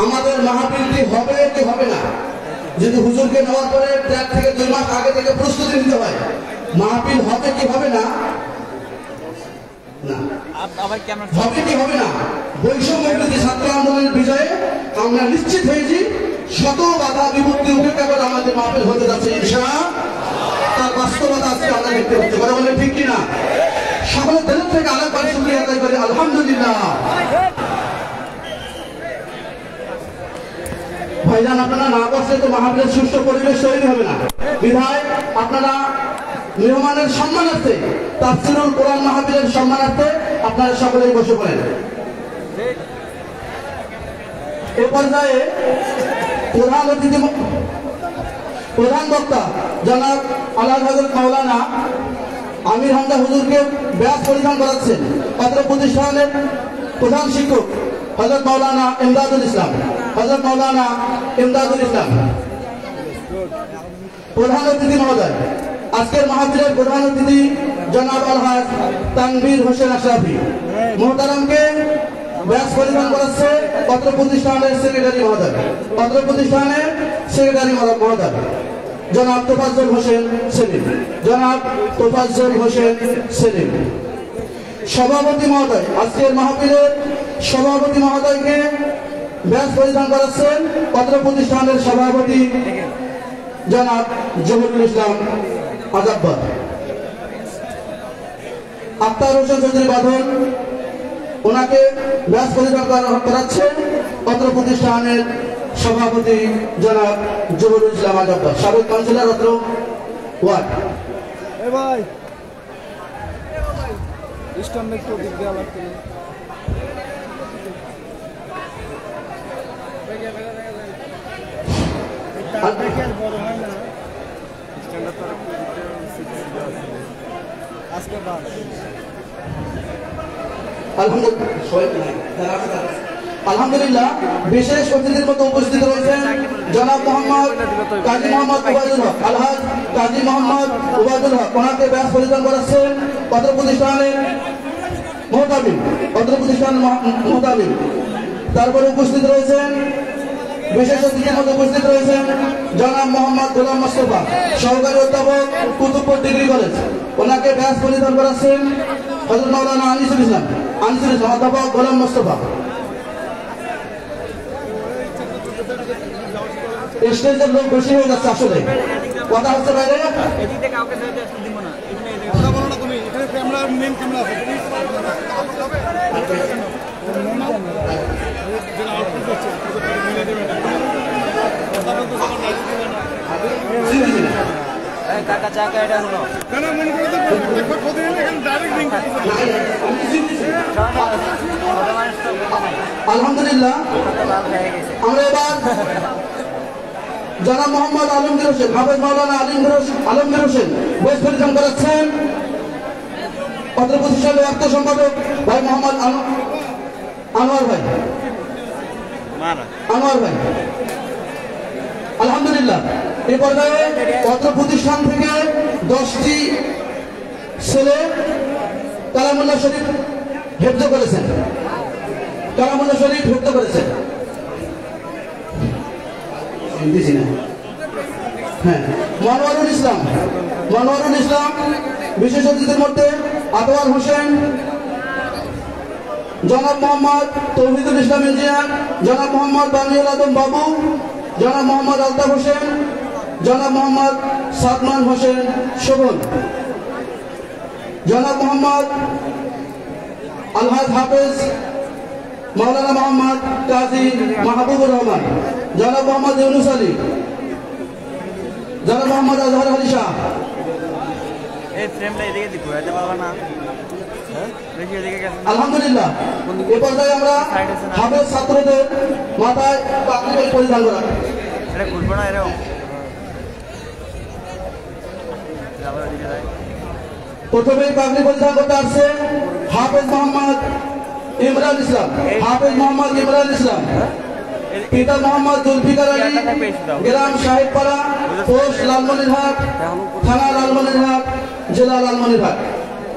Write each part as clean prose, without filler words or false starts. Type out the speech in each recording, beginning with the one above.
আমাদের মাহফিলটি হবে কি হবে না? যদি হুজুরকে নেওয়ার পরে ট্র্যাক থেকে 2 মাস আগে থেকে প্রস্তুতি নিতে হয়, মাহফিল হবে কি হবে না? হবে কি হবে না? বৈষম্য বিরোধী ছাত্র আন্দোলনের বিজয়ে আমরা নিশ্চিত হয়েছি শত বাধা বিপত্তি উপেক্ষা করে আমাদের মাহফিল হতে যাচ্ছে ইনশাআল্লাহ। তার বাস্তবতা আজকে আমরা দেখতে পাচ্ছি। কথা বলে ঠিক কিনা? সকলের দিল থেকে আরেকবার শুকরিয়া আদায় করি আলহামদুলিল্লাহ। ভাইজান, আপনারা না বসলে তো মাহফিলের সুষ্ঠু পরিবেশ তৈরি হবে না। বিধায় আপনারা মেহমানের সম্মানার্থে, তাফসীরুল কোরআন মাহফিলের সম্মানার্থে আপনারা সকলেই বসে পড়েন। এ পর্যায়ে প্রধান বক্তা জনাব আলহাজ হযরত মাওলানা আমির হামজা হুজুরকে ব্যাস পরিধান করাচ্ছেন অত্র প্রতিষ্ঠানের প্রধান শিক্ষক হযরত মাওলানা ইমদাদুল ইসলাম। প্রধান অতিথি মহোদয়, আজকের মাহফিলের প্রধান অতিথি জনাব আলহাজ তানভীর হোসেন আশরাফি মোহতারামকে ব্যাস পরিধান করাচ্ছে অত্র প্রতিষ্ঠানের সেক্রেটারি মহোদয় জনাব তোফাজ্জল হোসেন সেলিম। সভাপতি মহোদয়, আজকের মাহফিলের সভাপতি মহোদয়কে ব্যাস পরিধান করাচ্ছেন অত্র প্রতিষ্ঠানের সভাপতি জনাব জহুরুল ইসলাম আজাব্বার। আক্তার হোসেন চৌধুরী বাঁধন, ওনাকে ব্যাস পরিধান করাচ্ছেন অত্র প্রতিষ্ঠানের সভাপতি জনাব জহুরুল ইসলাম আজাব্বার, সাবেক কাউন্সিলর অত্র ওয়ার্ড। আলহামদুলিল্লাহ, বিশেষ অতিথির মতো উপস্থিত রয়েছেন জনাব মোহাম্মদ কাজী মোহাম্মদ উবায়দুল হক, আলহাজ কাজী মোহাম্মদ উবায়দুল হক, ওনাকে ব্যাস পরিধান করাচ্ছেন অত্র প্রতিষ্ঠানের মোহতামিম। তারপরে উপস্থিত রয়েছেন বিশেষ অতিথির মধ্যে উপস্থিত রয়েছেন জনাব মোহাম্মদ গোলাম মোস্তফা, সহকারী অধ্যাপক, কুতুবপুর ডিগ্রি কলেজ, ওনাকে ব্যাস পরিধান করাচ্ছেন হযরত মাওলানা আনিসুল ইসলাম অধ্যাপক গোলাম মোস্তফা। স্টেজের লোক বেশি হয়ে যাচ্ছে, আসলে কথা হচ্ছে বাইরে। আলহামদুলিল্লাহ, আমরা এবার জনাব মোহাম্মদ আলমগীর হোসেন, হাফেজ মাওলানা আলমগীর হোসেন বেশ পরিধান করাচ্ছেন অত্র প্রতিষ্ঠানের অর্থ সম্পাদক ভাই মোহাম্মদ আনোয়ার ভাই। আলহামদুলিল্লাহ, এই পর্যায়ে অত্র প্রতিষ্ঠান থেকে 10টি ছেলে কালামুল্লাহ শরীফ হেফজ করেছেন। হ্যাঁ, মনোয়ারুল ইসলাম, বিশেষ অতিথির মধ্যে আতওয়ার হোসেন, জনাব মোহাম্মদ তৌহিদুল ইসলাম ইঞ্জিনিয়ার, জনাব মোহাম্মদ বানিউল আদম বাবু, জনাব মোহাম্মদ আলতাফ হোসেন, জনাব মোহাম্মদ সাদমান হোসেন শোভন, জনাব মোহাম্মদ আলহাজ হাফেজ মাওলানা মোহাম্মদ কাজী মাহবুবুর রহমান, জনাব মোহাম্মদ ইউনুস আলী, জনাব মোহাম্মদ আজহার আলী শাহ। আলহামদুলিল্লাহ, এ পর্যায়ে আমরা হাফেজ ছাত্রদের মাথায় পাগড়ি পরিধান করা। প্রথমেই পাগড়ি পরিধান করতে আসছে হাফেজ মোহাম্মদ ইমরান ইসলাম, পিতা মোহাম্মদ জুলফিকার আলী, গ্রাম সাহেবপাড়া, পোস্ট লালমনিরহাট, থানা লালমনিরহাট, জেলা লালমনিরহাট।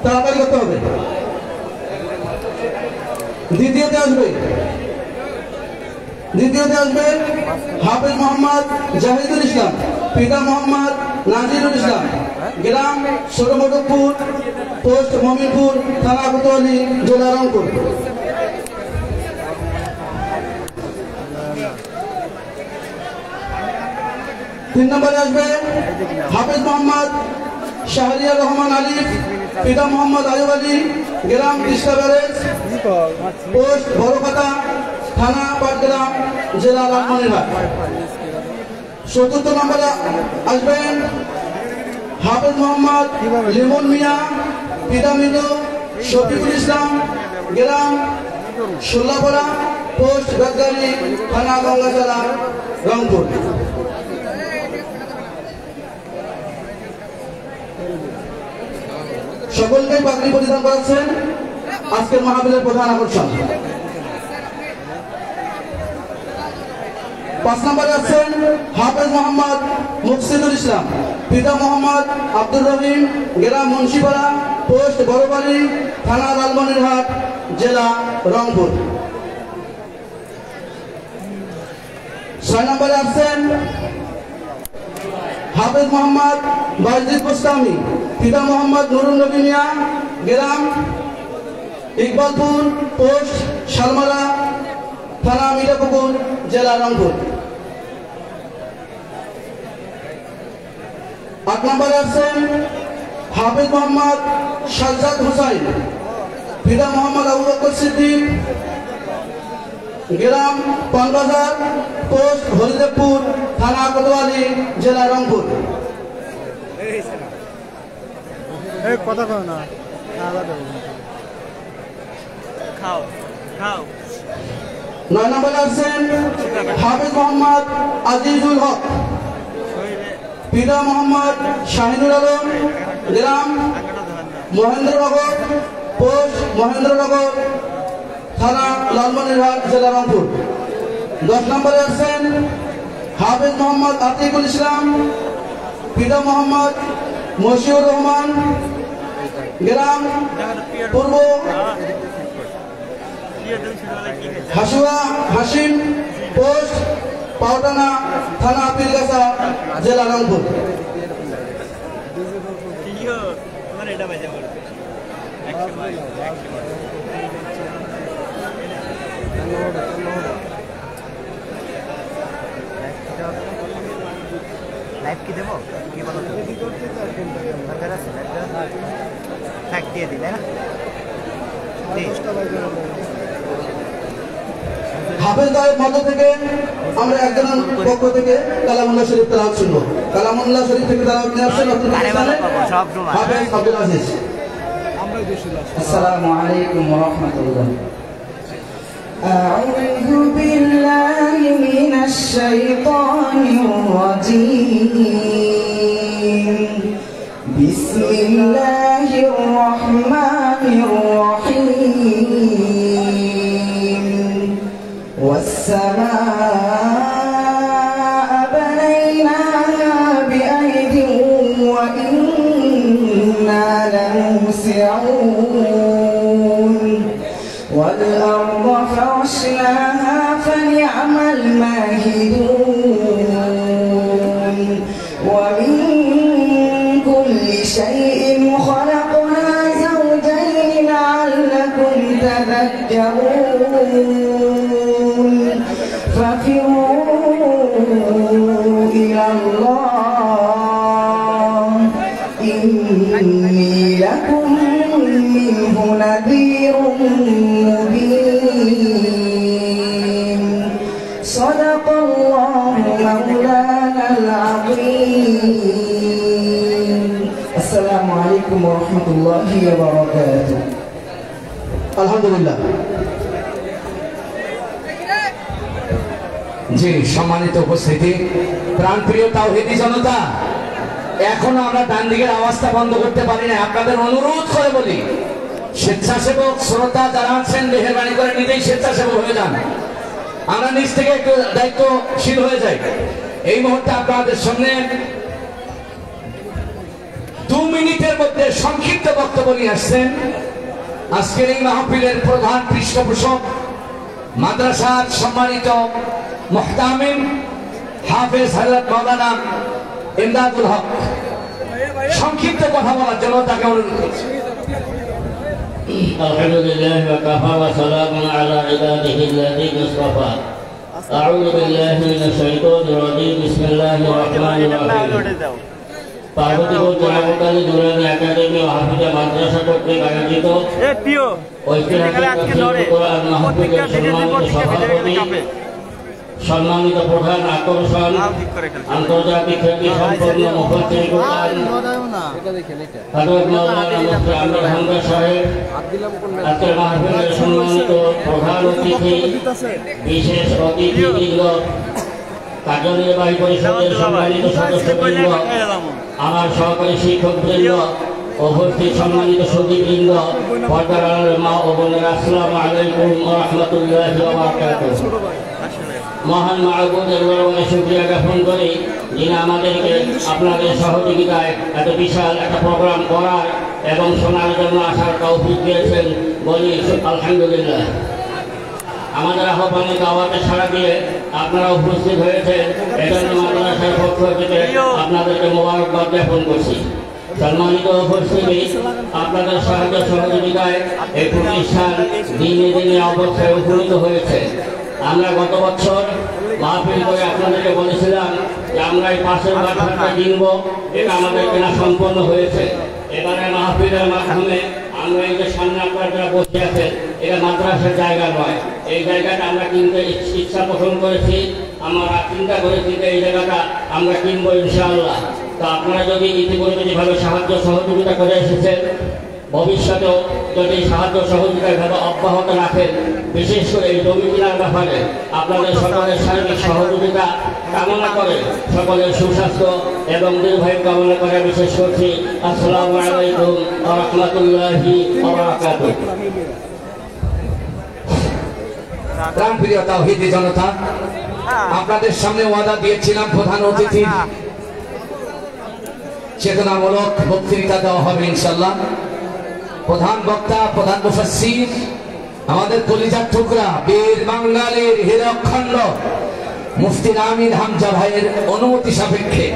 তাড়াতাড়ি করতে হবে। দ্বিতীয়তে আসবে দ্বিতীয়তে আসবেন হাফেজ মোহাম্মদ জাহিদুল ইসলাম, পিতা মোহাম্মদ নাজিরুল ইসলাম, গ্রাম ছোটমোটকপুর, পোস্ট মমিনপুর, থানা কোতোয়ালি, জেলা রংপুর। তিন নম্বরে আসবে হাফেজ মোহাম্মদ শাহরিয়ার রহমান আলিফ, পিতা মোহাম্মদ আয়ুব আলী, গ্রাম তিস্তা ব্যারেজ, পোস্ট বড়পাতা, থানা পাটগ্রাম, জেলা লালমনিরহাট। চতুর্থ নম্বরে আসবেন হাফেজ মোহাম্মদ লিমন মিয়া, পিতা মৃত শফিকুল ইসলাম, গ্রাম সোল্লাপাড়া, পোস্ট গাজগালি, থানা গঙ্গাচড়া, রংপুর। সকলকেই পাগড়ি পরিধান করাচ্ছেন আজকের মাহফিলের প্রধান আকর্ষণ। 5 নম্বরে আছেন হাফেজ মোহাম্মদ মুকসিদুল ইসলাম, পিতা মোহাম্মদ আব্দুর রহিম, গ্রাম মুন্সিপাড়া, পোস্ট বড়বাড়ি, থানা লালমনিরহাট, জেলা রংপুর। 6 নম্বরে আছেন হাফেজ মোহাম্মদ বাইজিদ গোস্তামি, পিতা মোহাম্মদ নুরুল নবী মিয়া, গ্রাম ইকবালপুর, পোস্ট শালমারা, থানা মিঠাপুকুর, জেলা রংপুর। 8 নম্বরে আছেন হাফেজ মোহাম্মদ সাজ্জাদ হোসাইন, পিতা মোহাম্মদ আবু বকর সিদ্দিক, গ্রাম পানবাজার, পোস্ট হরিদেবপুর, থানা কোতোয়ালি, জেলা রংপুর। কথা কয় না, খাও খাও। 9 নম্বরে আছেন হাফেজ মোহাম্মদ আজিজুল হক, পিতা মোহাম্মদ শাহিনুর আলম, গ্রাম মহেন্দ্রনগর, পোস্ট মহেন্দ্রনগর, থানা লালমনিরহাট, জেলা রংপুর। 10 নম্বরে আছেন হাফেজ মোহাম্মদ আতিকুল ইসলাম, পিতা মোহাম্মদ মশিউর রহমান, গ্রাম পূর্ব হাসুয়া হাসিম, পোস্ট পাওটানা, থানা পীরগাছা, জেলা রংপুর। লাইভ কি দেবো কি বলো দরকার আছে লাইভ দিয়ে দিবে না হাফেজ দায়ের মধ্য থেকে আমরা একজনের পক্ষ থেকে কালামুল্লাহ শরীফ তেলাওয়াত শুনবো। কালামুল্লাহ শরীফ থেকে তেলাওয়াত নিয়ে আসছেন হাফেজ আব্দুল আজিজ। আসসালামু আলাইকুম ওয়া রাহমাতুল্লাহ। أعوذ بالله من الشيطان الرجيم. بسم الله الرحمن الرحيم. والسماء بنيناها بأيد وإنا لموسعون. والأرض فرشناها فنعم الماهدون. ومن كل شيء خلقنا زوجين لعلكم تذكرون. ففروا إلى الله إني لكم منه نذير مبين. صدق الله مولانا العظيم. السلام عليكم ورحمة الله وبركاته. আলহামদুলিল্লাহ। জি সম্মানিত উপস্থিতি, প্রাণপ্রিয় তাওহীদি জনতা, এখনো আমরা ডান দিকের আওয়াজটা বন্ধ করতে পারি না। আপনাদের অনুরোধ করে বলি, স্বেচ্ছাসেবক শ্রোতা যারা আছেন মেহেরবানি করে নিজেই স্বেচ্ছাসেবক হয়ে যান। আমরা নিজ থেকে একটু দায়িত্বশীল হয়ে যাই। এই মুহূর্তে আপনাদের সামনে 2 মিনিটের মধ্যে সংক্ষিপ্ত বক্তব্য নিয়ে আসছেন আজকের এই মাহফিলের প্রধান পৃষ্ঠপোষক মাদ্রাসার সম্মানিত মুহতামিম হাফেজ হযরত মাওলানা ইমদাদুল হক সংক্ষিপ্ত কথা বলার জন্য তাকে অনুরোধ করছি। আলহামদুলিল্লাহ ওয়া কাফা ওয়া সালামুন আলা ইবাদিহি আল্লাযীনা ইসতাফা। আউযু বিল্লাহি মিনাশ শাইতানির রাজীম। বিসমিল্লাহির রাহমানির রাহিম। পার্বতীপুর জনপদালী নুরানী একাডেমি ও হাফিজা মাদ্রাসা কর্তৃক আয়োজিত ঐতিহাসিক কোরআন মাহফিলের সম্মানিত প্রধান আকর্ষণ আন্তর্জাতিক খ্যাতি সম্পন্ন মুফাসসির কোরআন হযরত মাওলানা মুফতি আমির হামজা সাহেব, আজকের মাহফিলের সম্মানিত প্রধান অতিথি, বিশেষ অতিথিবৃন্দ, কার্যনির্বাহী পরিষদের সম্মানিত সদস্যবৃন্দ, আমার সহকারী শিক্ষকবৃন্দ, উপস্থিত সম্মানিত সুধীবৃন্দ, পর্দার আড়ালের মা ও বোনেরা, আসসালামু আলাইকুম ওয়া রাহমাতুল্লাহি ওয়া বারাকাতুহু। মহান মাহবুবের দরবারে শুকরিয়া জ্ঞাপন করি যিনি আমাদেরকে আপনাদের সহযোগিতায় এত বিশাল একটা প্রোগ্রাম করার এবং শোনার জন্য আসার তৌফিক দিয়েছেন, বলি আলহামদুলিল্লাহ। আমাদের আহ্বানে দাওয়াতে সাড়া দিয়ে আপনারা উপস্থিত হয়েছেন, এজন্য মাদ্রাসার পক্ষ থেকে আপনাদেরকে মোবারকবাদ জ্ঞাপন করছি। সম্মানিত উপস্থিতি, আপনাদের সাহায্য সহযোগিতায় এই প্রতিষ্ঠান দিনে দিনে অবস্থায় উপনীত হয়েছে। আমরা গত বছর মাহফিল করে আপনাদেরকে বলেছিলাম যে আমরা এই পাশের মাঠটা কিনবো, এটা আমাদের কেনা সম্পন্ন হয়েছে। এবারে মাহফিলের মাধ্যমে আমরা এই যে সামনে আপনারা যারা বসে আছেন, এটা মাদ্রাসার জায়গা নয়, এই জায়গাটা আমরা কিনতে ইচ্ছা পোষণ করেছি। আমরা চিন্তা করেছি যে এই জায়গাটা আমরা কিনবো ইনশাআল্লাহ। তো আপনারা যদি ইতিপূর্বে যেভাবে সাহায্য সহযোগিতা করে এসেছেন, ভবিষ্যতেও যদি সাহায্য সহযোগিতা এভাবে অব্যাহত রাখেন, বিশেষ করে এই জমি কেনার ব্যাপারে আপনাদের সকলের সার্বিক সহযোগিতা কামনা করে সকলের সুস্বাস্থ্য এবং দীর্ঘায়ু কামনা করে বিশেষ করছি। আসসালামু আলাইকুম ওয়া রাহমাতুল্লাহি ওয়া বারাকাতুহু। প্রাণপ্রিয় তাওহীদি জনতা, আপনাদের সামনে ওয়াদা দিয়েছিলাম প্রধান অতিথির চেতনামূলক বক্তৃতা দেওয়া হবে ইনশাআল্লাহ। প্রধান বক্তা, প্রধান মুফাসসির, আমাদের কলিজার টুকরা, বীর বাঙালির হীরকখণ্ড মুফতি আমির হামজা ভাইয়ের অনুমতি সাপেক্ষে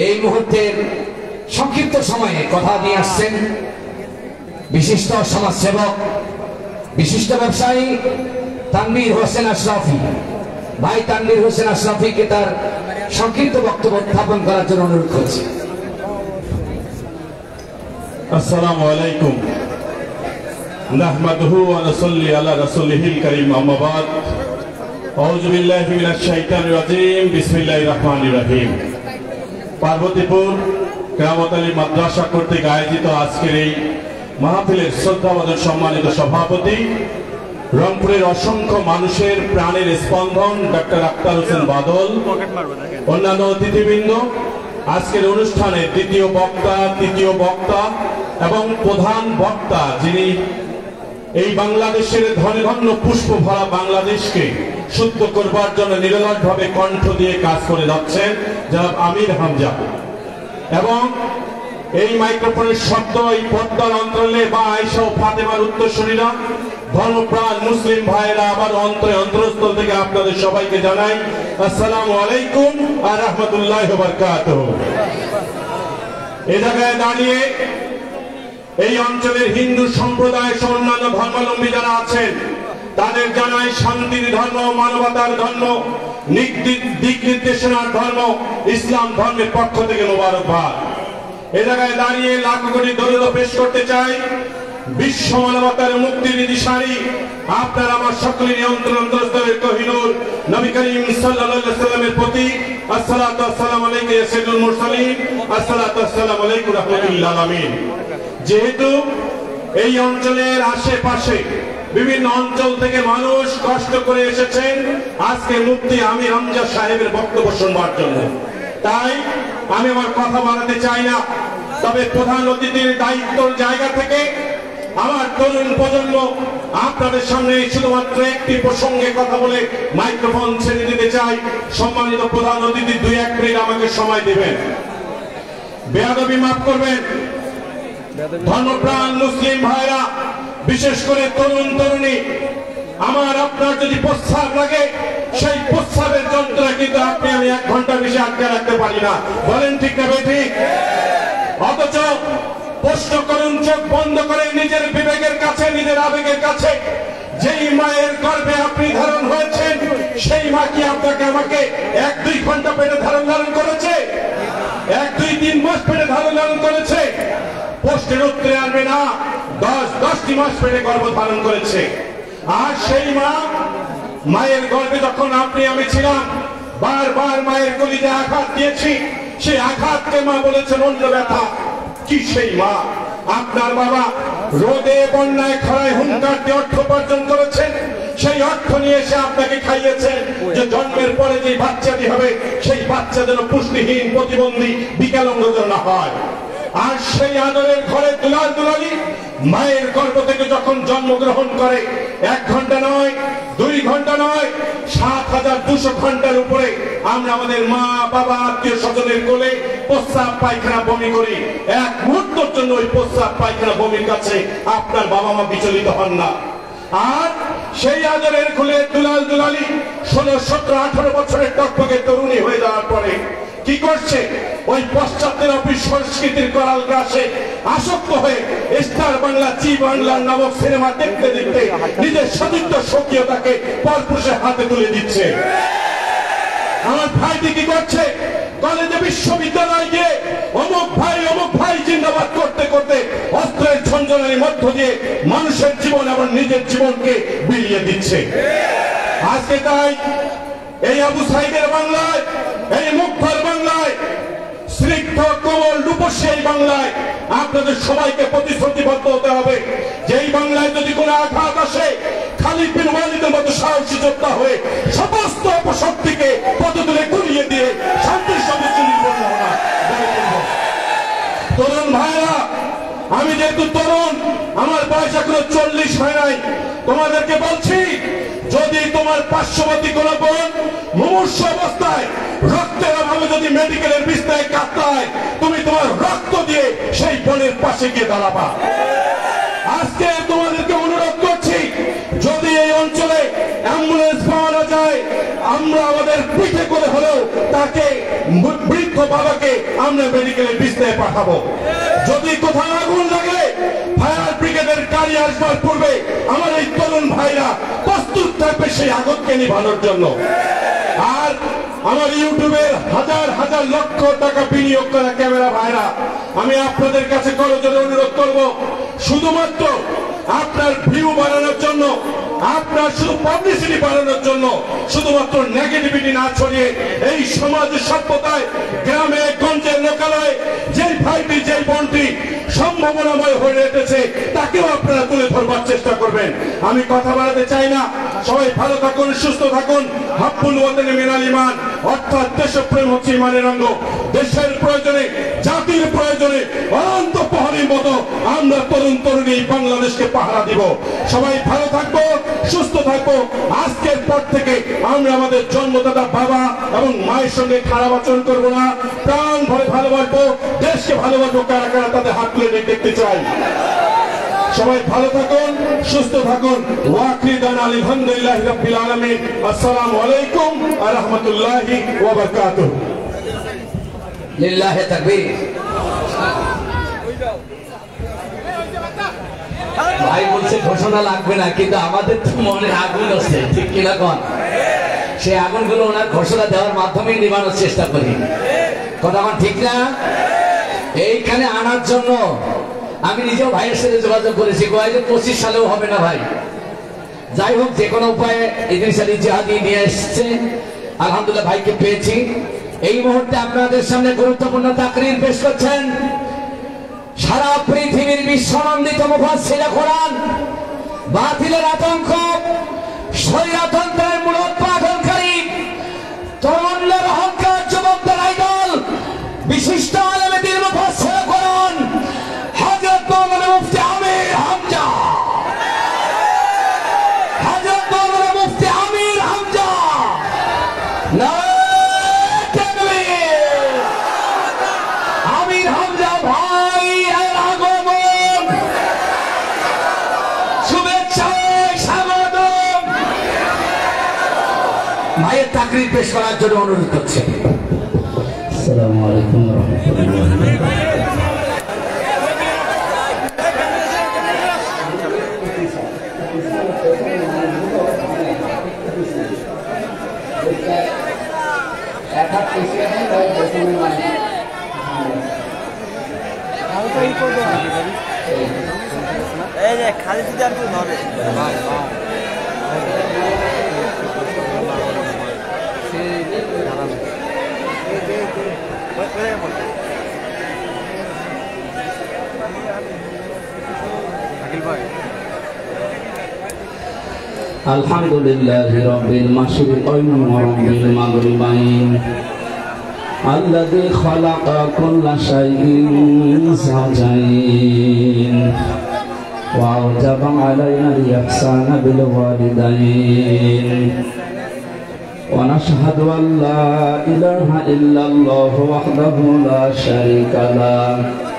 এই মুহূর্তের সংক্ষিপ্ত সময়ে কথা নিয়ে আসছেন বিশিষ্ট সমাজসেবক, বিশিষ্ট ব্যবসায়ী তানভীর হোসেন আশরাফি ভাই। তানভীর হোসেন আশরাফিকে তার সংক্ষিপ্ত বক্তব্য উত্থাপন করার জন্য অনুরোধ করছি। আসসালামু আলাইকুম। নাহমাদুহু ওয়া নুসাল্লি আলা রাসূলিহিল কারীম, আম্মা বাদ। আউযু বিল্লাহি মিনাশ শাইতানির রাজীম। বিসমিল্লাহির রহমানির রহিম। পার্বতীপুর কেরামত আলী মাদ্রাসা কর্তৃক আয়োজিত আজকের এই মাহফিলের শ্রদ্ধাভাজন সম্মানিত সভাপতি, রংপুরের অসংখ্য মানুষের প্রাণের স্পন্দন ডক্টর আক্তার হোসেন বাদল, অন্যান্য অতিথিবৃন্দ, আজকের অনুষ্ঠানে দ্বিতীয় বক্তা, তৃতীয় বক্তা এবং প্রধান বক্তা, যিনি এই বাংলাদেশের ধনে ধন্য পুষ্প ভরা বাংলাদেশকে শুদ্ধ করবার জন্য নিরলসভাবে কণ্ঠ দিয়ে কাজ করে যাচ্ছেন, জনাব আমির হামজা। এবং এই মাইক্রোফোনের শব্দ এই পর্দার অন্তরালে বা আয়েশা ও ফাতেমার উত্তরসূরিরা, ধর্মপ্রাণ মুসলিম ভাইয়েরা, আবার অন্তরস্থল থেকে আপনাদের সবাইকে জানাই আসসালামু আলাইকুম ওয়া রাহমাতুল্লাহি ওয়া বারাকাতুহু। এই জায়গায় দাঁড়িয়ে এই অঞ্চলের হিন্দু সম্প্রদায় সহ অন্যান্য ধর্মাবলম্বী যারা আছেন, তাদের জানাই শান্তির ধর্ম, মানবতার ধর্ম, দিক নির্দেশনার ধর্ম ইসলাম ধর্মের পক্ষ থেকে মোবারকবাদ। এ জায়গায় দাঁড়িয়ে লাখ কোটি দরুদ পেশ করতে চাই বিশ্ব মানবতার মুক্তির দিশারি আপনার আমার সকলের নিয়ন্ত্রণ দস্তরের কোহিনূর নবী করিম সাল্লাল্লাহু আলাইহি ওয়াসাল্লামের প্রতি আসসালাতু ওয়াসসালামু আলাইকা ইয়া সাইয়্যিদুল মুরসালিন, আসসালাতু ওয়াসসালামু আলাইকুম ওয়া রাহমাতুল্লাহি আলামিন। যেহেতু এই অঞ্চলের আশেপাশে বিভিন্ন অঞ্চল থেকে মানুষ কষ্ট করে এসেছেন আজকে মুফতি আমির হামজা সাহেবের বক্তব্য শুনবার জন্য, তাই আমি আমার কথা বাড়াতে চাই না। তবে প্রধান অতিথির দায়িত্বের জায়গা থেকে আমার তরুণ প্রজন্ম আপনাদের সামনে শুধুমাত্র একটি প্রসঙ্গে কথা বলে মাইক্রোফোন ছেড়ে দিতে চাই। সম্মানিত প্রধান অতিথি 2-1 মিনিট আমাকে সময় দেবেন। বেয়াদবি মাফ করবেন। ধর্মপ্রাণ মুসলিম ভাইরা, বিশেষ করে তরুণ তরুণী, আমার আপনার যদি প্রস্রাব লাগে, সেই প্রস্রাবের যন্ত্রণা কিন্তু আপনি আমি 1 ঘন্টা বেশি আটকে রাখতে পারি না। বলেন ঠিক না বেঠিক? অথচ প্রশ্ন করুন, চোখ বন্ধ করে নিজের বিবেকের কাছে, নিজের আবেগের কাছে, যেই মায়ের গর্ভে আপনি ধারণ হয়েছেন, সেই মা কি আপনাকে আমাকে 1-2 ঘন্টা পেটে ধারণ করেছে? 1-2-3 মাস পেটে ধারণ করেছে? প্রশ্নের উত্তরে আসবে না, 10টি মাস পেটে গর্ভ ধারণ করেছে। আর সেই মা, মায়ের গর্ভে যখন আপনি আমি ছিলাম, বারবার মায়ের কলিজে আঘাত দিয়েছি, সেই আঘাতকে মা বলেছেন অন্য ব্যথা। কি সেই মা? আপনার বাবা রোদে বন্যায় খরায় হুঙ্কার দিয়ে অর্থ উপার্জন করেছেন, সেই অর্থ নিয়ে এসে আপনাকে খাইয়েছেন, যে জন্মের পরে যে বাচ্চাটি হবে, সেই বাচ্চা যেন পুষ্টিহীন, প্রতিবন্ধী, বিকলাঙ্গ যেন না হয়। আর সেই আদরের ঘরে দুলাল দুলালি মায়ের গর্ভ থেকে যখন জন্মগ্রহণ করে, 1 ঘন্টা নয়, 2 ঘন্টা নয়, 7200 ঘন্টার উপরে আমরা আমাদের মা বাবা আত্মীয় স্বজনের কোলে প্রস্রাব পায়খানা বমি করি। 1 মুহূর্তের জন্য ওই প্রস্রাব পায়খানা বমির কাছে আপনার বাবা মা বিচলিত হন না। আর সেই আদরের কোলে দুলাল দুলালি 16, 17, 18 বছরের টকটকে তরুণী হয়ে যাওয়ার পরে কি করছে? ওই পশ্চাতের অফিস সংস্কৃতির করাল গ্রাসে আসক্ত হয়ে স্টার বাংলা, জি বাংলা নামক সিনেমা দেখতে দেখতে নিজের সতীর্থ স্বকীয়তাকে পরপুরুষের হাতে তুলে দিচ্ছে। আমার ভাইটি কি করছে? কলেজে, বিশ্ববিদ্যালয়ে গিয়ে অমুক ভাই জিন্দাবাদ করতে করতে অস্ত্রের ঝঞ্ঝনের মধ্য দিয়ে মানুষের জীবন এবং নিজের জীবনকে বিলিয়ে দিচ্ছে। আজকে তাই এই আবু সাইদের বাংলায়, এই মুগ্ধর বাংলায়, স্নিগ্ধ কোমল রূপসী এই বাংলায় আপনাদের সবাইকে প্রতিশ্রুতিবদ্ধ হতে হবে, যেই বাংলায় যদি কোনো আঘাত আসে, খালিদ বিন ওয়ালিদের মতো সাহসী যোদ্ধা হয়ে সমস্ত অপশক্তিকে পদতলে গুলিয়ে দিয়ে শান্তির সঙ্গে নির্ভর হওয়া। তরুণ ভাইরা, আমি যেহেতু তরুণ, আমার বয়স এখনো 40 হয় নাই, তোমাদেরকে বলছি, যদি তোমার পার্শ্ববর্তী কোন বোন মুমূর্ষু অবস্থায় রক্তের অভাবে যদি মেডিকেলের বিছানায় কাতরায়, তুমি তোমার রক্ত দিয়ে সেই বোনের পাশে গিয়ে দাঁড়াবা। আজকে তোমাদেরকে অনুরোধ করছি, যদি এই অঞ্চলে অ্যাম্বুলেন্স পাওয়া না যায়, আমরা আমাদের পিঠে করে হলেও তাকে, বৃদ্ধ বাবাকে আমরা মেডিকেলের বিছানায় পাঠাবো। যদি কোথাও আগুন লাগে, ফায়ার ব্রিগেডের গাড়ি আসবার পূর্বে আমার এই তরুণ ভাইরা প্রস্তুত থাকবে সেই আগুনকে নিভানোর জন্য। আর আমার ইউটিউবের হাজার হাজার লক্ষ টাকা বিনিয়োগ করা ক্যামেরা ভাইরা, আমি আপনাদের কাছে করজোড়ে অনুরোধ করব, শুধুমাত্র আপনার ভিউ বাড়ানোর জন্য, আপনার শুধু পাবলিসিটি বাড়ানোর জন্য, শুধুমাত্র নেগেটিভিটি না ছড়িয়ে এই সমাজের সভ্যতায়, গ্রামে গঞ্জে লোকালয়ে যেই ভাইটি, যেই বোনটি সম্ভাবনাময় হয়ে উঠেছে, তাকেও আপনারা তুলে ধরবার চেষ্টা করবেন। আমি কথা বাড়াতে চাই না, সবাই ভালো থাকুন, সুস্থ থাকুন। হাব্বুল ওয়াতানি মিনাল ঈমান, অর্থাৎ দেশপ্রেম হচ্ছে ঈমানের অঙ্গ। দেশের প্রয়োজনে, জাতির প্রয়োজনে অনন্ত প্রহরীর মতো আমরা তরুণ তরুণী বাংলাদেশকে পাহারা দিব। সবাই ভালো থাকবো, সুস্থ থাকবো। আজকের পর থেকে আমরা আমাদের জন্মদাতা বাবা এবং মায়ের সঙ্গে খারাপ আচরণ করবো না, প্রাণ ভরে ভালোবাসবো, দেশকে ভালোবাসবো। কারা কারা তাদের হাত তুলে দেখতে চাই। সবাই ভালো থাকুন, সুস্থ থাকুন। ওয়াকির দান আলহামদুলিল্লাহি রাব্বিল আলামিন। আসসালামু আলাইকুম ওয়া রাহমাতুল্লাহি ওয়া বারাকাতুহু। লিল্লাহি তাকবীর। ভাই বলছে ঘোষণা লাগবে না, কিন্তু আমাদের তো মনে আগুন আছে, ঠিক কিনা কোন? সেই আগুনগুলো ওনার ঘোষণা দেওয়ার মাধ্যমে নিবানোর চেষ্টা করি। কথা আমার ঠিক না? এইখানে আনার জন্য আমি নিজেও ভাইয়ের সাথে যোগাযোগ করেছি, 2025 সালেও হবে না ভাই। যাই হোক, যে কোনো উপায়ে ইদ্রিস আলী জিহাদি নিয়ে এসছে, আলহামদুলিল্লাহ ভাইকে পেয়েছি। এই মুহূর্তে আপনাদের সামনে গুরুত্বপূর্ণ তাকরীর পেশ করছেন সারা পৃথিবীর বিশ্বনন্দিত মুফাসসিরে কোরআন, বাতিলের আতঙ্ক, স্বৈরতন্ত্রের মূলোৎপাটনকারী, তরুণদের অহংকার, যুবকদের আইডল, বিশিষ্ট আলেমে দ্বীন মুফাসসিরে কোরআন হযরত মাওলানা মুফতি আমির হামজা, হযরত মাওলানা মুফতি আমির হামজা, নারায়ে তাকবীর। আমির হামজা ভাই এর আগমন, শুভেচ্ছা, স্বাগতম। তাকরীর পেশ করার জন্য অনুরোধ করছি। আসসালামু আলাইকুম ওয়া রাহমাতুল্লাহ। এই যে খালি যদি আর কেউ ধরে আলহামদুলিল্লাহি রাব্বিল মাশরিকাইন ওয়া রাব্বিল মাগরিবাইন আল্লাযী খালাকা কুল্লা শাইইন যাওজাইন ওয়া আওজাবা আলাইনা আল-ইহসানা বিল ওয়ালিদাইন ওয়া নাশহাদু আল লা ইলাহা ইল্লাল্লাহু ওয়াহদাহু লা শারীকা লাহু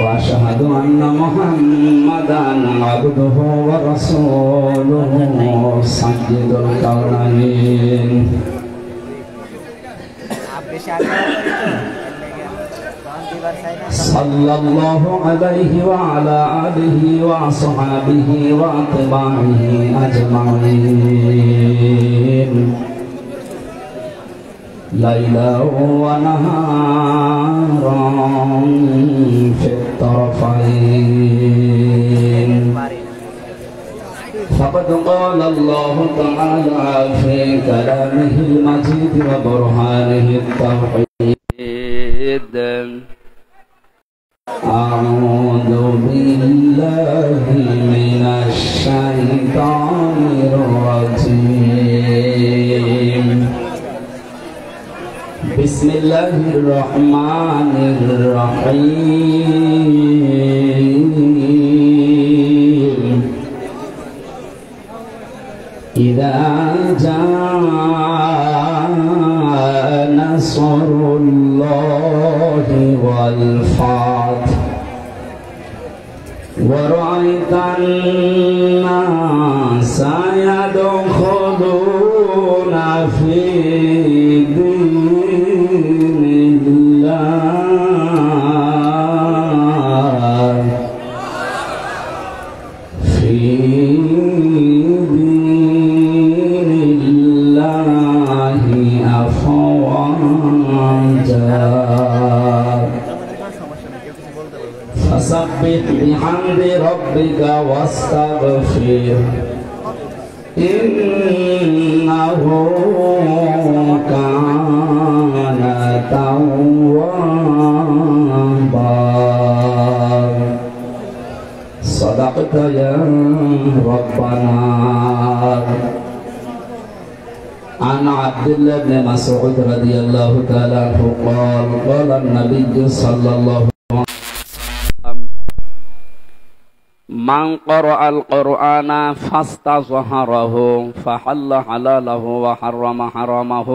وأشهد أن محمدًا عبده ورسوله سيد الكونين صلى الله عليه وعلى آله وصحبه وأتباعه أجمعين ليلا ونهارا في الطرفين فقد قال الله تعالى في كلامه المجيد وبرهانه التوحيد أعوذ بالله من الشيطان الرجيم بسم الله الرحمن الرحيم إذا جاء نصر الله والفتح ورأيت الناس يدخلون في فسبح بحمد ربك واستغفر إنه كان توابا صدقت يا ربنا. عن عبد الله بن مسعود رضي الله تعالى عنه قال قال النبي صلى الله عليه وسلم من قرأ القرآن فاستظهره فحل حلاله وحرم حرامه